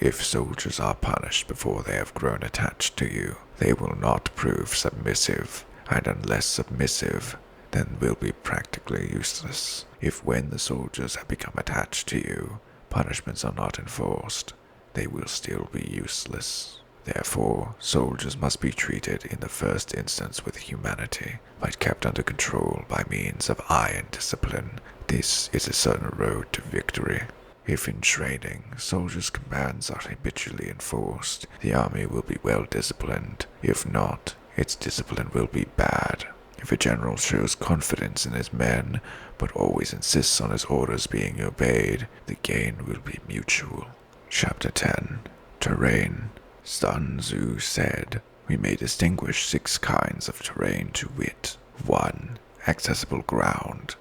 If soldiers are punished before they have grown attached to you, they will not prove submissive, and unless submissive, then will be practically useless. If when the soldiers have become attached to you, punishments are not enforced, they will still be useless. Therefore, soldiers must be treated in the first instance with humanity, but kept under control by means of iron discipline. This is a certain road to victory. If in training, soldiers' commands are habitually enforced, the army will be well disciplined. If not, its discipline will be bad. If a general shows confidence in his men, but always insists on his orders being obeyed, the gain will be mutual. Chapter 10. Terrain. Sun Tzu said, "We may distinguish 6 kinds of terrain, to wit: 1. Accessible ground.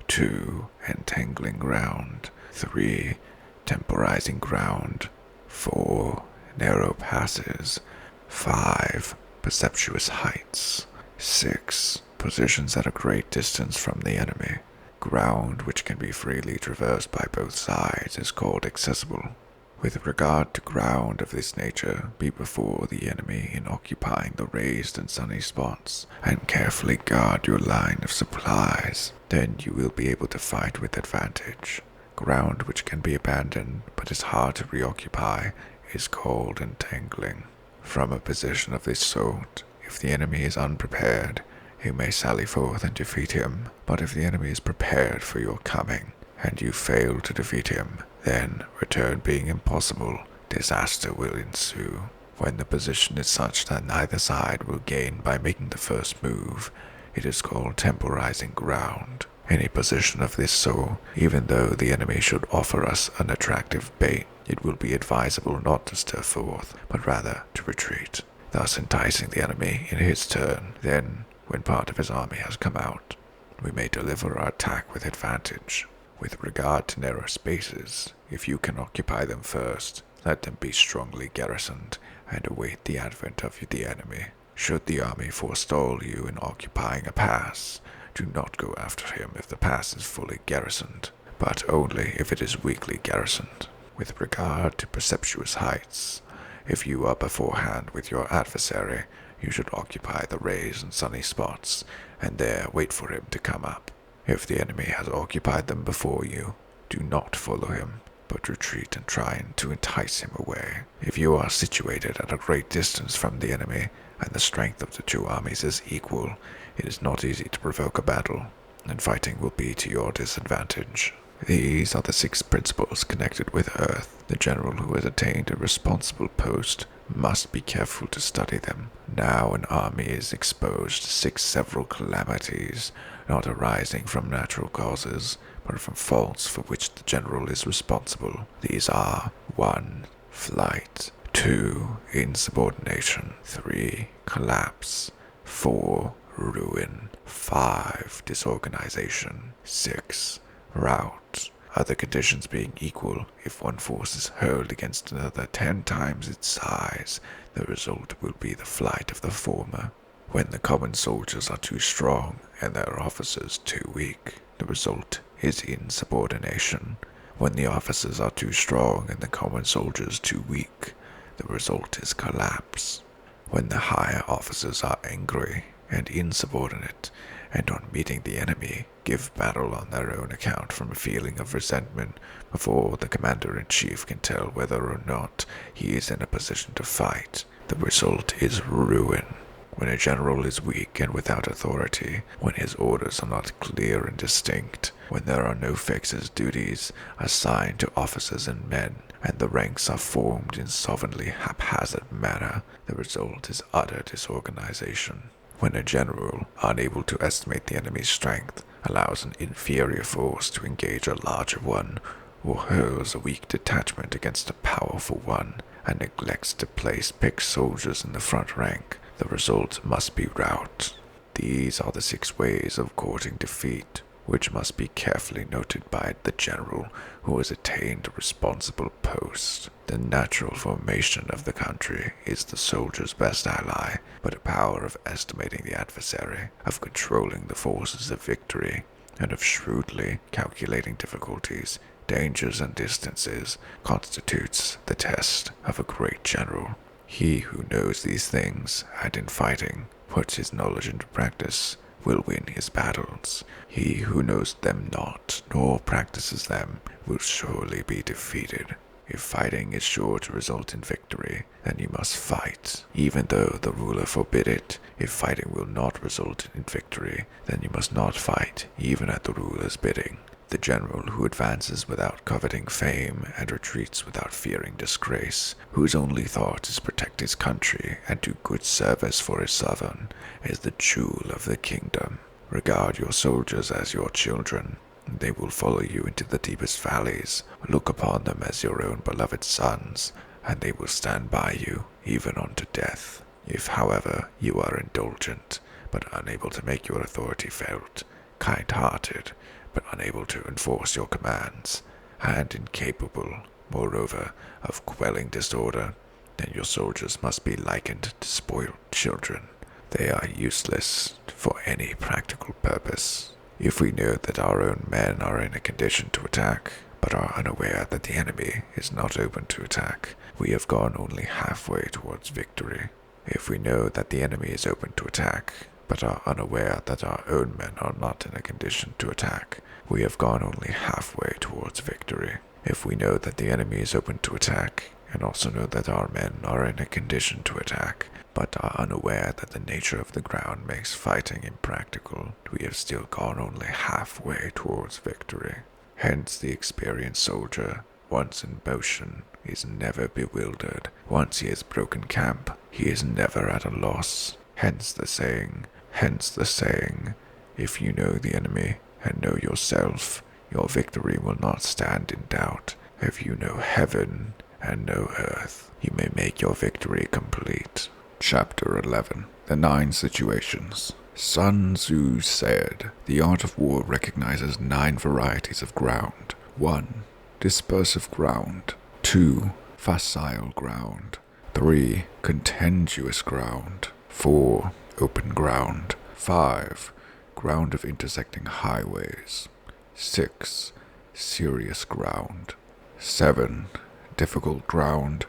2. Entangling ground. 3. Temporizing ground. 4. Narrow passes. 5. Perceptuous heights. 6. Positions at a great distance from the enemy. Ground which can be freely traversed by both sides is called accessible. With regard to ground of this nature, be before the enemy in occupying the raised and sunny spots, and carefully guard your line of supplies. Then you will be able to fight with advantage. Ground which can be abandoned, but is hard to reoccupy, is called entangling. From a position of this sort, if the enemy is unprepared, you may sally forth and defeat him. But if the enemy is prepared for your coming, and you fail to defeat him, then, return being impossible, disaster will ensue. When the position is such that neither side will gain by making the first move, it is called temporizing ground. Any position of this sort, even though the enemy should offer us an attractive bait, it will be advisable not to stir forth, but rather to retreat, thus enticing the enemy in his turn. Then, when part of his army has come out, we may deliver our attack with advantage. With regard to narrow spaces, if you can occupy them first, let them be strongly garrisoned and await the advent of the enemy. Should the army forestall you in occupying a pass, do not go after him if the pass is fully garrisoned, but only if it is weakly garrisoned. With regard to perceptuous heights, if you are beforehand with your adversary, you should occupy the raised and sunny spots, and there wait for him to come up. If the enemy has occupied them before you, do not follow him, but retreat and try to entice him away. If you are situated at a great distance from the enemy, and the strength of the two armies is equal, it is not easy to provoke a battle, and fighting will be to your disadvantage. These are the 6 principles connected with Earth. The general who has attained a responsible post must be careful to study them. Now an army is exposed to 6 several calamities, not arising from natural causes, but from faults for which the general is responsible. These are 1. Flight, 2. Insubordination, 3. Collapse, 4. Ruin, 5. Disorganization, 6. Rout. Other conditions being equal, if one force is hurled against another 10 times its size, the result will be the flight of the former. When the common soldiers are too strong and their officers too weak, the result is insubordination. When the officers are too strong and the common soldiers too weak, the result is collapse. When the higher officers are angry and insubordinate, and on meeting the enemy, give battle on their own account from a feeling of resentment before the commander-in-chief can tell whether or not he is in a position to fight, the result is ruin. When a general is weak and without authority, when his orders are not clear and distinct, when there are no fixed duties assigned to officers and men, and the ranks are formed in slovenly haphazard manner, the result is utter disorganization. When a general, unable to estimate the enemy's strength, allows an inferior force to engage a larger one, or hurls a weak detachment against a powerful one, and neglects to place picked soldiers in the front rank, the result must be rout. These are the 6 ways of courting defeat, which must be carefully noted by the general who has attained a responsible post. The natural formation of the country is the soldier's best ally, but a power of estimating the adversary, of controlling the forces of victory, and of shrewdly calculating difficulties, dangers, and distances constitutes the test of a great general. He who knows these things, and in fighting puts his knowledge into practice, will win his battles. He who knows them not, nor practices them, will surely be defeated. If fighting is sure to result in victory, then you must fight, even though the ruler forbid it. If fighting will not result in victory, then you must not fight, even at the ruler's bidding. The general who advances without coveting fame and retreats without fearing disgrace, whose only thought is protect his country and do good service for his sovereign, is the jewel of the kingdom. Regard your soldiers as your children. They will follow you into the deepest valleys. Look upon them as your own beloved sons, and they will stand by you, even unto death. If, however, you are indulgent, but unable to make your authority felt, kind-hearted, but unable to enforce your commands, and incapable, moreover, of quelling disorder, then your soldiers must be likened to spoiled children. They are useless for any practical purpose. If we know that our own men are in a condition to attack, but are unaware that the enemy is not open to attack, we have gone only halfway towards victory. If we know that the enemy is open to attack, but are unaware that our own men are not in a condition to attack, we have gone only halfway towards victory. If we know that the enemy is open to attack, and also know that our men are in a condition to attack, but are unaware that the nature of the ground makes fighting impractical, we have still gone only halfway towards victory. Hence the experienced soldier, once in motion, is never bewildered. Once he has broken camp, he is never at a loss. Hence the saying, if you know the enemy and know yourself, your victory will not stand in doubt. If you know heaven and know earth, you may make your victory complete. Chapter 11. The 9 Situations. Sun Tzu said, the art of war recognizes 9 varieties of ground. 1. Dispersive ground. 2. facile ground. 3. Contiguous ground. 4. Open ground. 5. Ground of intersecting highways. 6. Serious ground. 7. Difficult ground.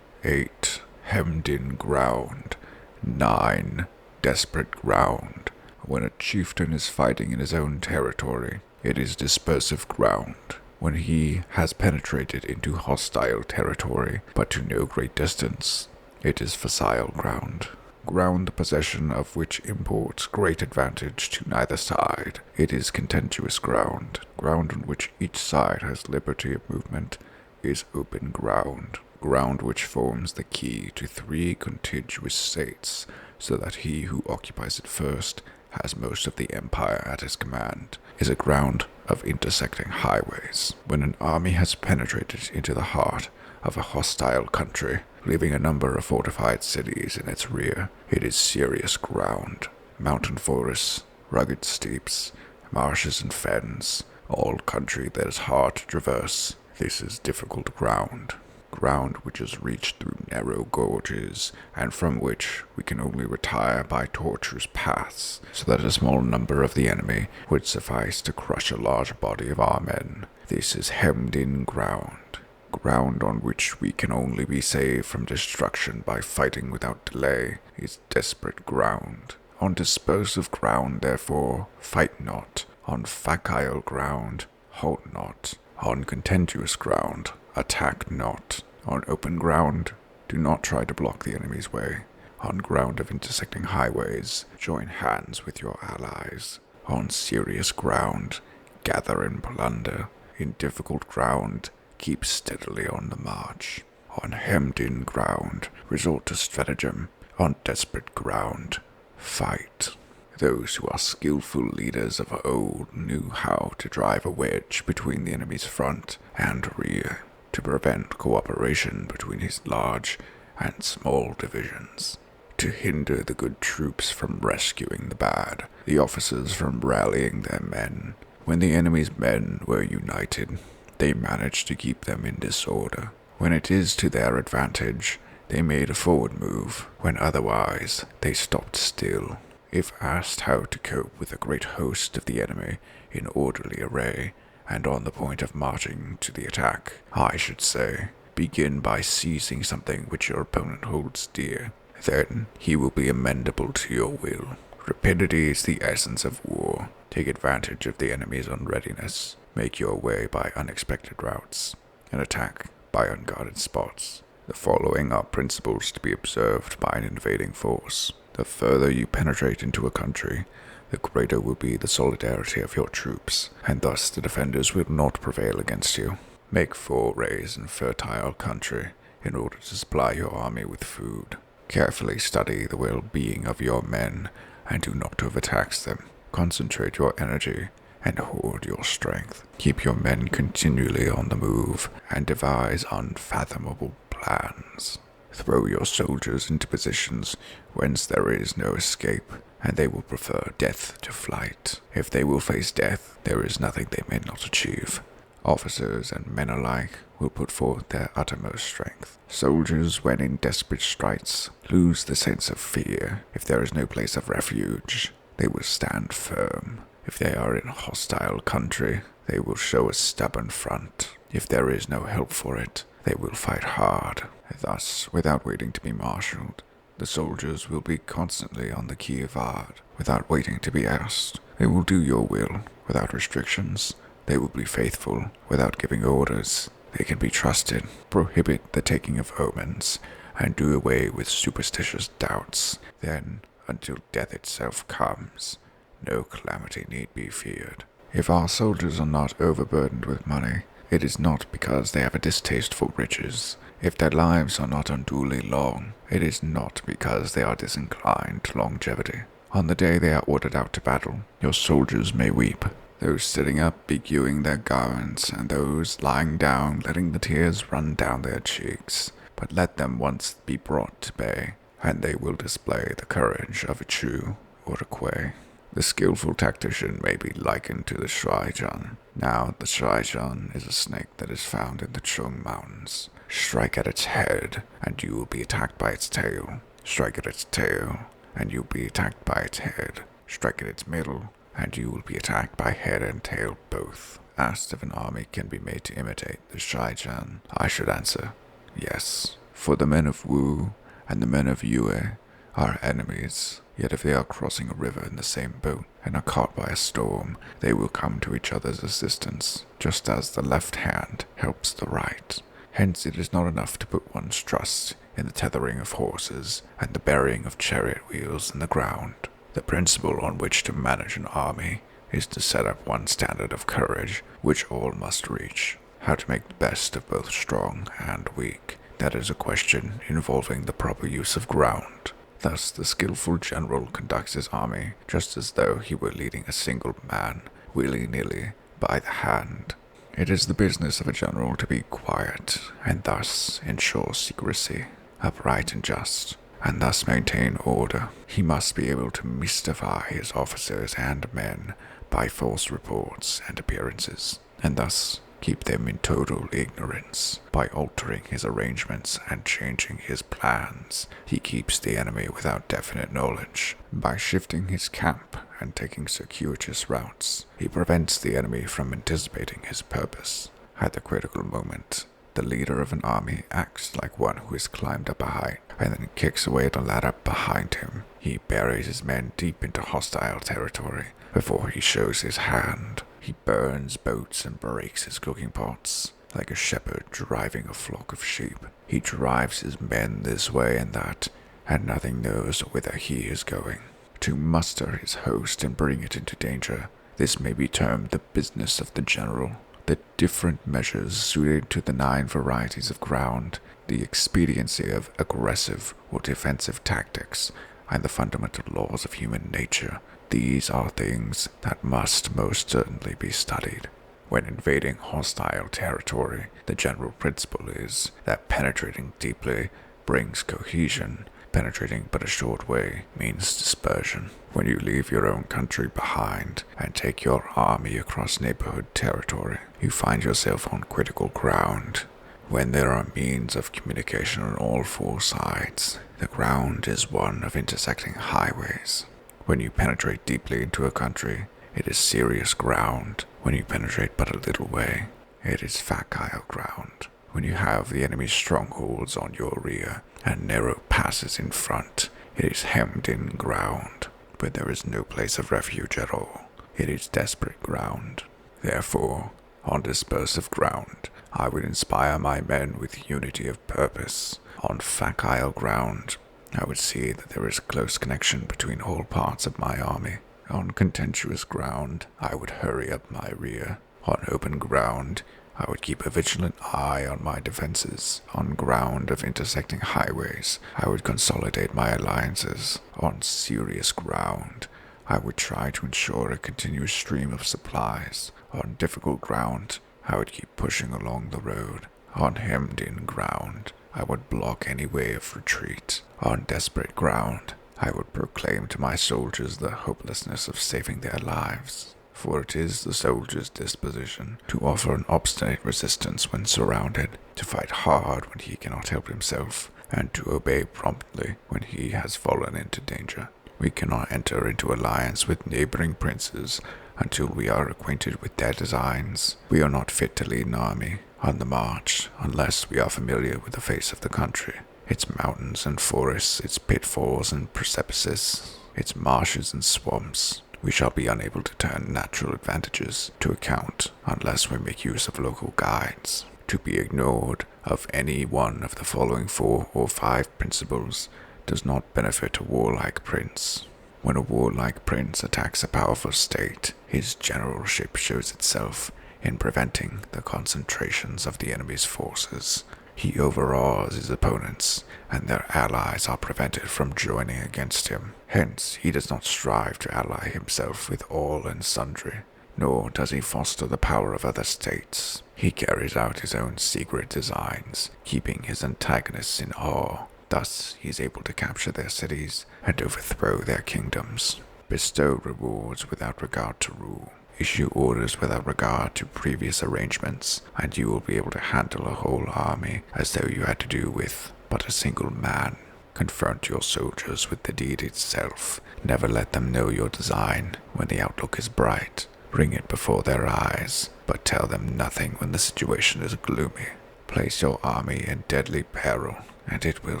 8. Hemmed-in ground. 9. Desperate ground. When a chieftain is fighting in his own territory, it is dispersive ground. When he has penetrated into hostile territory, but to no great distance, it is facile ground. Ground the possession of which imports great advantage to neither side. It is contiguous ground. Ground on which each side has liberty of movement is open ground. Ground which forms the key to 3 contiguous states, so that he who occupies it first has most of the empire at his command, is a ground of intersecting highways. When an army has penetrated into the heart of a hostile country, leaving a number of fortified cities in its rear, it is serious ground. Mountain forests, rugged steeps, marshes and fens, all country that is hard to traverse. This is difficult ground. Ground which is reached through narrow gorges, and from which we can only retire by tortuous paths, so that a small number of the enemy would suffice to crush a large body of our men. This is hemmed-in ground. Ground on which we can only be saved from destruction by fighting without delay is desperate ground. On dispersive ground, therefore, fight not. On facile ground, halt not. On contiguous ground, attack not. On open ground, do not try to block the enemy's way. On ground of intersecting highways, join hands with your allies. On serious ground, gather and plunder. In difficult ground, keep steadily on the march. On hemmed-in ground, resort to stratagem. On desperate ground, fight. Those who are skillful leaders of old knew how to drive a wedge between the enemy's front and rear, to prevent cooperation between his large and small divisions, to hinder the good troops from rescuing the bad, the officers from rallying their men. When the enemy's men were united, they managed to keep them in disorder. When it is to their advantage, they made a forward move. When otherwise, they stopped still. If asked how to cope with a great host of the enemy in orderly array, and on the point of marching to the attack, I should say, begin by seizing something which your opponent holds dear. Then he will be amenable to your will. Rapidity is the essence of war. Take advantage of the enemy's unreadiness. Make your way by unexpected routes, and attack by unguarded spots. The following are principles to be observed by an invading force. The further you penetrate into a country, the greater will be the solidarity of your troops, and thus the defenders will not prevail against you. Make forays in fertile country in order to supply your army with food. Carefully study the well-being of your men, and do not overtax them. Concentrate your energy and hoard your strength. Keep your men continually on the move, and devise unfathomable plans. Throw your soldiers into positions whence there is no escape, and they will prefer death to flight. If they will face death, there is nothing they may not achieve. Officers and men alike will put forth their uttermost strength. Soldiers, when in desperate straits, lose the sense of fear. If there is no place of refuge, they will stand firm. If they are in a hostile country, they will show a stubborn front. If there is no help for it, they will fight hard. Thus, without waiting to be marshaled, the soldiers will be constantly on the qui vive. Without waiting to be asked, they will do your will. Without restrictions, they will be faithful. Without giving orders, they can be trusted. Prohibit the taking of omens, and do away with superstitious doubts. Then, until death itself comes, no calamity need be feared. If our soldiers are not overburdened with money, it is not because they have a distaste for riches. If their lives are not unduly long, it is not because they are disinclined to longevity. On the day they are ordered out to battle, your soldiers may weep, those sitting up bedewing their garments, and those lying down letting the tears run down their cheeks. But let them once be brought to bay, and they will display the courage of a Chu or a Kuei. The skillful tactician may be likened to the Shuai-Jan. Now, the Shuai-Jan is a snake that is found in the Chung Mountains. Strike at its head, and you will be attacked by its tail. Strike at its tail, and you will be attacked by its head. Strike at its middle, and you will be attacked by head and tail both. Asked if an army can be made to imitate the Shuai-Jan, I should answer, yes. For the men of Wu and the men of Yue are enemies, yet if they are crossing a river in the same boat and are caught by a storm, they will come to each other's assistance, just as the left hand helps the right. Hence it is not enough to put one's trust in the tethering of horses and the burying of chariot wheels in the ground. The principle on which to manage an army is to set up one standard of courage which all must reach. How to make the best of both strong and weak, that is a question involving the proper use of ground. Thus the skillful general conducts his army just as though he were leading a single man, willy-nilly, by the hand. It is the business of a general to be quiet, and thus ensure secrecy, upright and just, and thus maintain order. He must be able to mystify his officers and men by false reports and appearances, and thus keep them in total ignorance. By altering his arrangements and changing his plans, he keeps the enemy without definite knowledge. By shifting his camp and taking circuitous routes, he prevents the enemy from anticipating his purpose. At the critical moment, the leader of an army acts like one who has climbed up a height and then kicks away the ladder behind him. He buries his men deep into hostile territory before he shows his hand. He burns boats and breaks his cooking pots, like a shepherd driving a flock of sheep. He drives his men this way and that, and nothing knows whither he is going. To muster his host and bring it into danger, this may be termed the business of the general. The different measures suited to the 9 varieties of ground, the expediency of aggressive or defensive tactics, and the fundamental laws of human nature, these are things that must most certainly be studied. When invading hostile territory, the general principle is that penetrating deeply brings cohesion. Penetrating but a short way means dispersion. When you leave your own country behind and take your army across neighborhood territory, you find yourself on critical ground. When there are means of communication on all 4 sides, the ground is one of intersecting highways. When you penetrate deeply into a country, it is serious ground. When you penetrate but a little way, it is facile ground. When you have the enemy's strongholds on your rear and narrow passes in front, it is hemmed-in ground. When there is no place of refuge at all, it is desperate ground. Therefore, on dispersive ground, I would inspire my men with unity of purpose. On facile ground, I would see that there is a close connection between all parts of my army. On contentious ground, I would hurry up my rear. On open ground, I would keep a vigilant eye on my defenses. On ground of intersecting highways, I would consolidate my alliances. On serious ground, I would try to ensure a continuous stream of supplies. On difficult ground, I would keep pushing along the road. On hemmed-in ground, I would block any way of retreat. On desperate ground, I would proclaim to my soldiers the hopelessness of saving their lives. For it is the soldier's disposition to offer an obstinate resistance when surrounded, to fight hard when he cannot help himself, and to obey promptly when he has fallen into danger. We cannot enter into alliance with neighboring princes until we are acquainted with their designs. We are not fit to lead an army on the march unless we are familiar with the face of the country, its mountains and forests, its pitfalls and precipices, its marshes and swamps. We shall be unable to turn natural advantages to account unless we make use of local guides. To be ignored of any one of the following 4 or 5 principles does not benefit a warlike prince. When a warlike prince attacks a powerful state, his generalship shows itself in preventing the concentrations of the enemy's forces. He overawes his opponents, and their allies are prevented from joining against him. Hence, he does not strive to ally himself with all and sundry, nor does he foster the power of other states. He carries out his own secret designs, keeping his antagonists in awe. Thus, he is able to capture their cities and overthrow their kingdoms. Bestow rewards without regard to rule. Issue orders without regard to previous arrangements, and you will be able to handle a whole army as though you had to do with but a single man. Confront your soldiers with the deed itself. Never let them know your design when the outlook is bright. Bring it before their eyes, but tell them nothing when the situation is gloomy. Place your army in deadly peril, and it will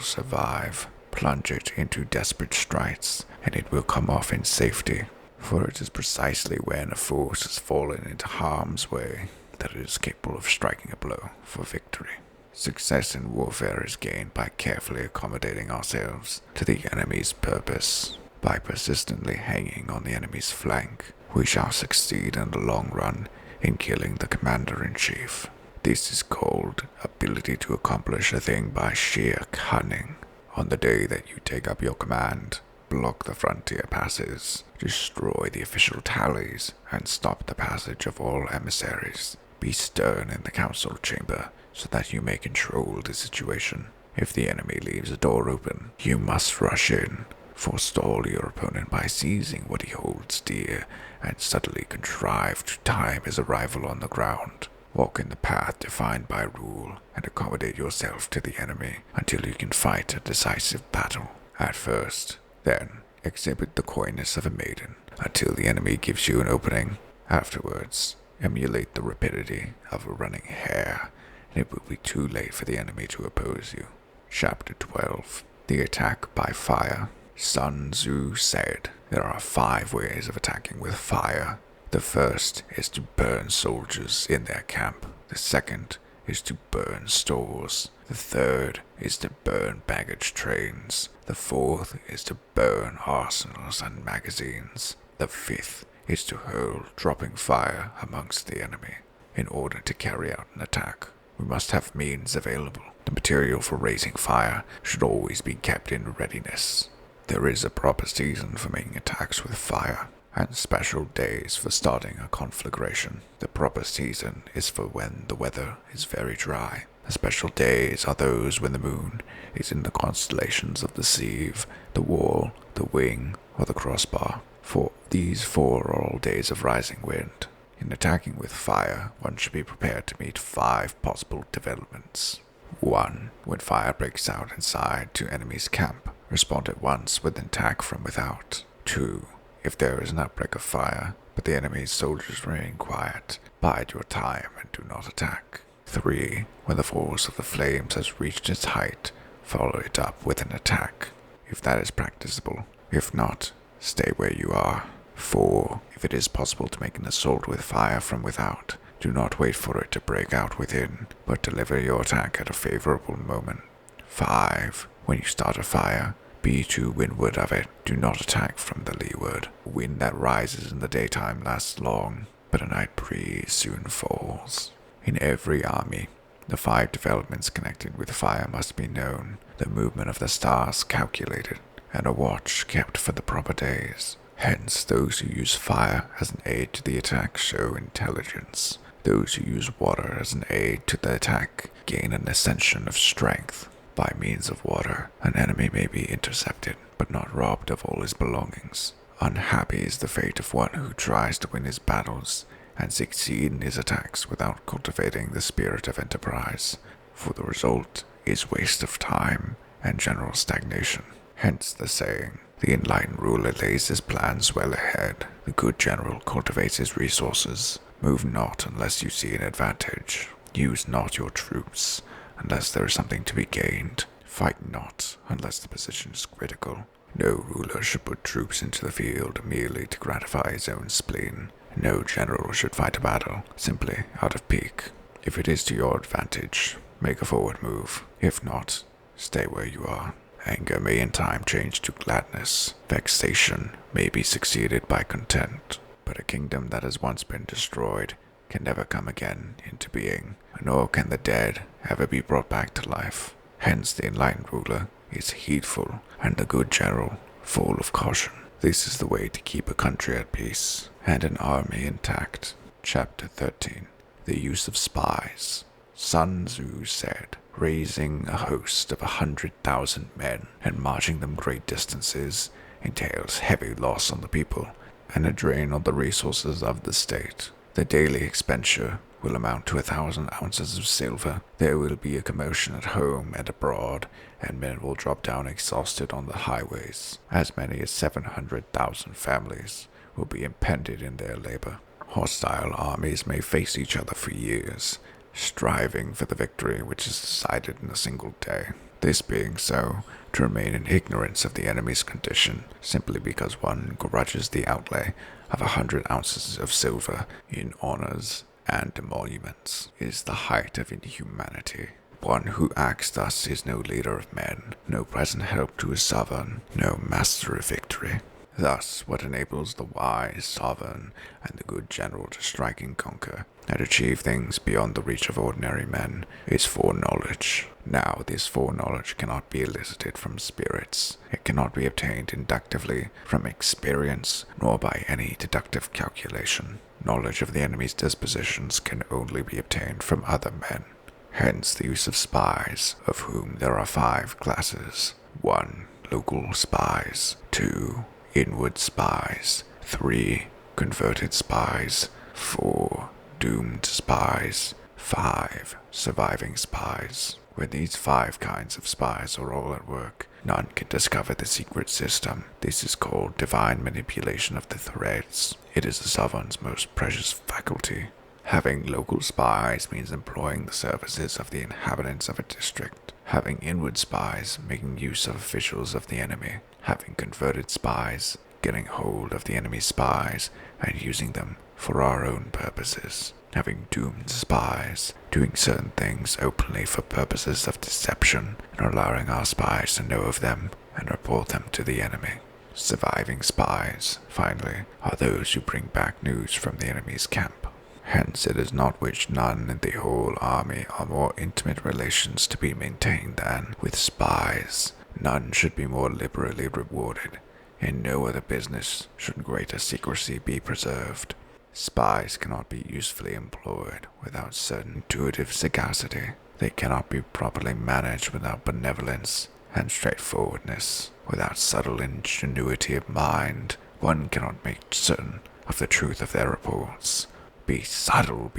survive. Plunge it into desperate strides, and it will come off in safety. For it is precisely when a force has fallen into harm's way that it is capable of striking a blow for victory. Success in warfare is gained by carefully accommodating ourselves to the enemy's purpose. By persistently hanging on the enemy's flank, we shall succeed in the long run in killing the commander-in-chief. This is called ability to accomplish a thing by sheer cunning. On the day that you take up your command, block the frontier passes, destroy the official tallies, and stop the passage of all emissaries. Be stern in the council chamber so that you may control the situation. If the enemy leaves a door open, you must rush in. Forestall your opponent by seizing what he holds dear and subtly contrive to time his arrival on the ground. Walk in the path defined by rule and accommodate yourself to the enemy until you can fight a decisive battle. At first, then, exhibit the coyness of a maiden until the enemy gives you an opening. Afterwards, emulate the rapidity of a running hare, and it will be too late for the enemy to oppose you. Chapter 12. The Attack by Fire. Sun Tzu said, there are 5 ways of attacking with fire. The first is to burn soldiers in their camp. The second is to burn stores. The third is to burn baggage trains. The fourth is to burn arsenals and magazines. The fifth is to hurl dropping fire amongst the enemy. In order to carry out an attack, we must have means available. The material for raising fire should always be kept in readiness. There is a proper season for making attacks with fire, and special days for starting a conflagration. The proper season is for when the weather is very dry. The special days are those when the moon is in the constellations of the sieve, the wall, the wing, or the crossbar. For these 4 are all days of rising wind. In attacking with fire, one should be prepared to meet 5 possible developments. 1. When fire breaks out inside to enemy's camp, respond at once with an attack from without. 2. If there is an outbreak of fire, but the enemy's soldiers remain quiet, bide your time and do not attack. 3. When the force of the flames has reached its height, follow it up with an attack, if that is practicable. If not, stay where you are. 4. If it is possible to make an assault with fire from without, do not wait for it to break out within, but deliver your attack at a favorable moment. 5. When you start a fire, be to windward of it. Do not attack from the leeward. Wind that rises in the daytime lasts long, but a night breeze soon falls. In every army, the 5 developments connected with fire must be known, the movement of the stars calculated, and a watch kept for the proper days. Hence, those who use fire as an aid to the attack show intelligence. Those who use water as an aid to the attack gain an ascension of strength. By means of water, an enemy may be intercepted, but not robbed of all his belongings. Unhappy is the fate of one who tries to win his battles and succeed in his attacks without cultivating the spirit of enterprise, for the result is waste of time and general stagnation. Hence the saying, the enlightened ruler lays his plans well ahead, the good general cultivates his resources. Move not unless you see an advantage. Use not your troops unless there is something to be gained. Fight not unless the position is critical. No ruler should put troops into the field merely to gratify his own spleen. No general should fight a battle simply out of pique. If it is to your advantage, make a forward move. If not, stay where you are. Anger may in time change to gladness. Vexation may be succeeded by content. But a kingdom that has once been destroyed can never come again into being, nor can the dead ever be brought back to life. Hence the enlightened ruler is heedful, and the good general full of caution. This is the way to keep a country at peace, and an army intact. Chapter 13. The Use of Spies. Sun Tzu said, raising a host of 100,000 men and marching them great distances entails heavy loss on the people and a drain on the resources of the state. The daily expenditure will amount to 1,000 ounces of silver. There will be a commotion at home and abroad, and men will drop down exhausted on the highways. As many as 700,000 families will be impeded in their labor. Hostile armies may face each other for years, striving for the victory which is decided in a single day. This being so, to remain in ignorance of the enemy's condition, simply because one grudges the outlay of 100 ounces of silver in honors and emoluments, is the height of inhumanity. One who acts thus is no leader of men, no present help to his sovereign, no master of victory. Thus, what enables the wise sovereign and the good general to strike and conquer, and achieve things beyond the reach of ordinary men, is foreknowledge. Now, this foreknowledge cannot be elicited from spirits. It cannot be obtained inductively from experience, nor by any deductive calculation. Knowledge of the enemy's dispositions can only be obtained from other men. Hence the use of spies, of whom there are 5 classes. 1. Local spies. 2. Inward spies. 3. Converted spies. 4. Doomed spies. 5. Surviving spies. When these 5 kinds of spies are all at work, none can discover the secret system. This is called divine manipulation of the threads. It is the sovereign's most precious faculty. Having local spies means employing the services of the inhabitants of a district. Having inward spies, making use of officials of the enemy. Having converted spies, getting hold of the enemy's spies and using them for our own purposes. Having doomed spies, doing certain things openly for purposes of deception and allowing our spies to know of them and report them to the enemy. Surviving spies, finally, are those who bring back news from the enemy's camp. Hence it is not which none in the whole army are more intimate relations to be maintained than with spies. None should be more liberally rewarded. In no other business should greater secrecy be preserved. Spies cannot be usefully employed without certain intuitive sagacity. They cannot be properly managed without benevolence and straightforwardness, without subtle ingenuity of mind. One cannot make certain of the truth of their reports. Be subtle,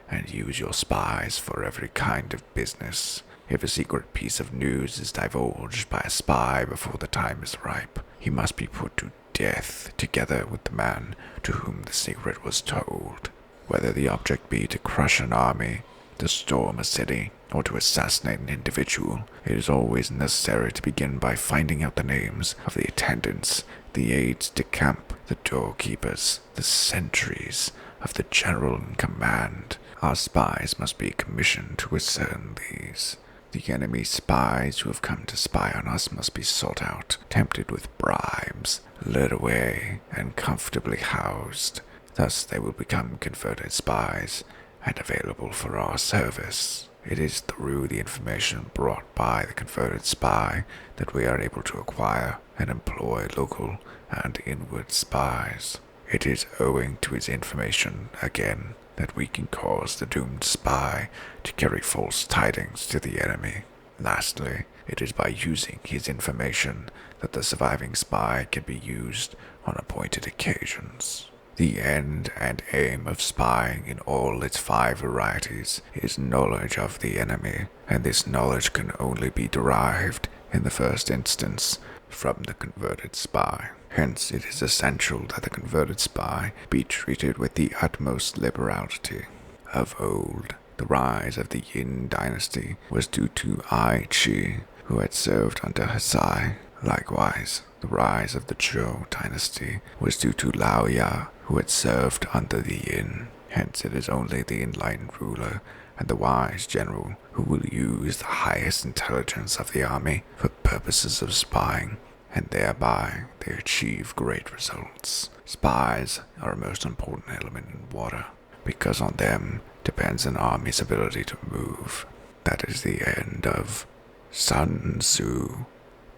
and use your spies for every kind of business. If a secret piece of news is divulged by a spy before the time is ripe, he must be put to death together with the man to whom the secret was told. Whether the object be to crush an army, to storm a city, or to assassinate an individual, it is always necessary to begin by finding out the names of the attendants, the aides de camp, the doorkeepers, the sentries, of the general in command. Our spies must be commissioned to ascertain these. The enemy's spies who have come to spy on us must be sought out, tempted with bribes, led away, and comfortably housed. Thus they will become converted spies, and available for our service. It is through the information brought by the converted spy that we are able to acquire and employ local and inward spies. It is owing to his information, again, that we can cause the doomed spy to carry false tidings to the enemy. Lastly, it is by using his information that the surviving spy can be used on appointed occasions. The end and aim of spying in all its 5 varieties is knowledge of the enemy, and this knowledge can only be derived, in the first instance, from the converted spy. Hence, it is essential that the converted spy be treated with the utmost liberality. Of old, the rise of the Yin dynasty was due to Ai Chi, who had served under Hsai. Likewise, the rise of the Zhou dynasty was due to Lao Ya, who had served under the Yin. Hence, it is only the enlightened ruler and the wise general who will use the highest intelligence of the army for purposes of spying, and thereby they achieve great results. Spies are a most important element in war, because on them depends an army's ability to move. That is the end of Sun Tzu,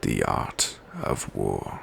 the Art of War.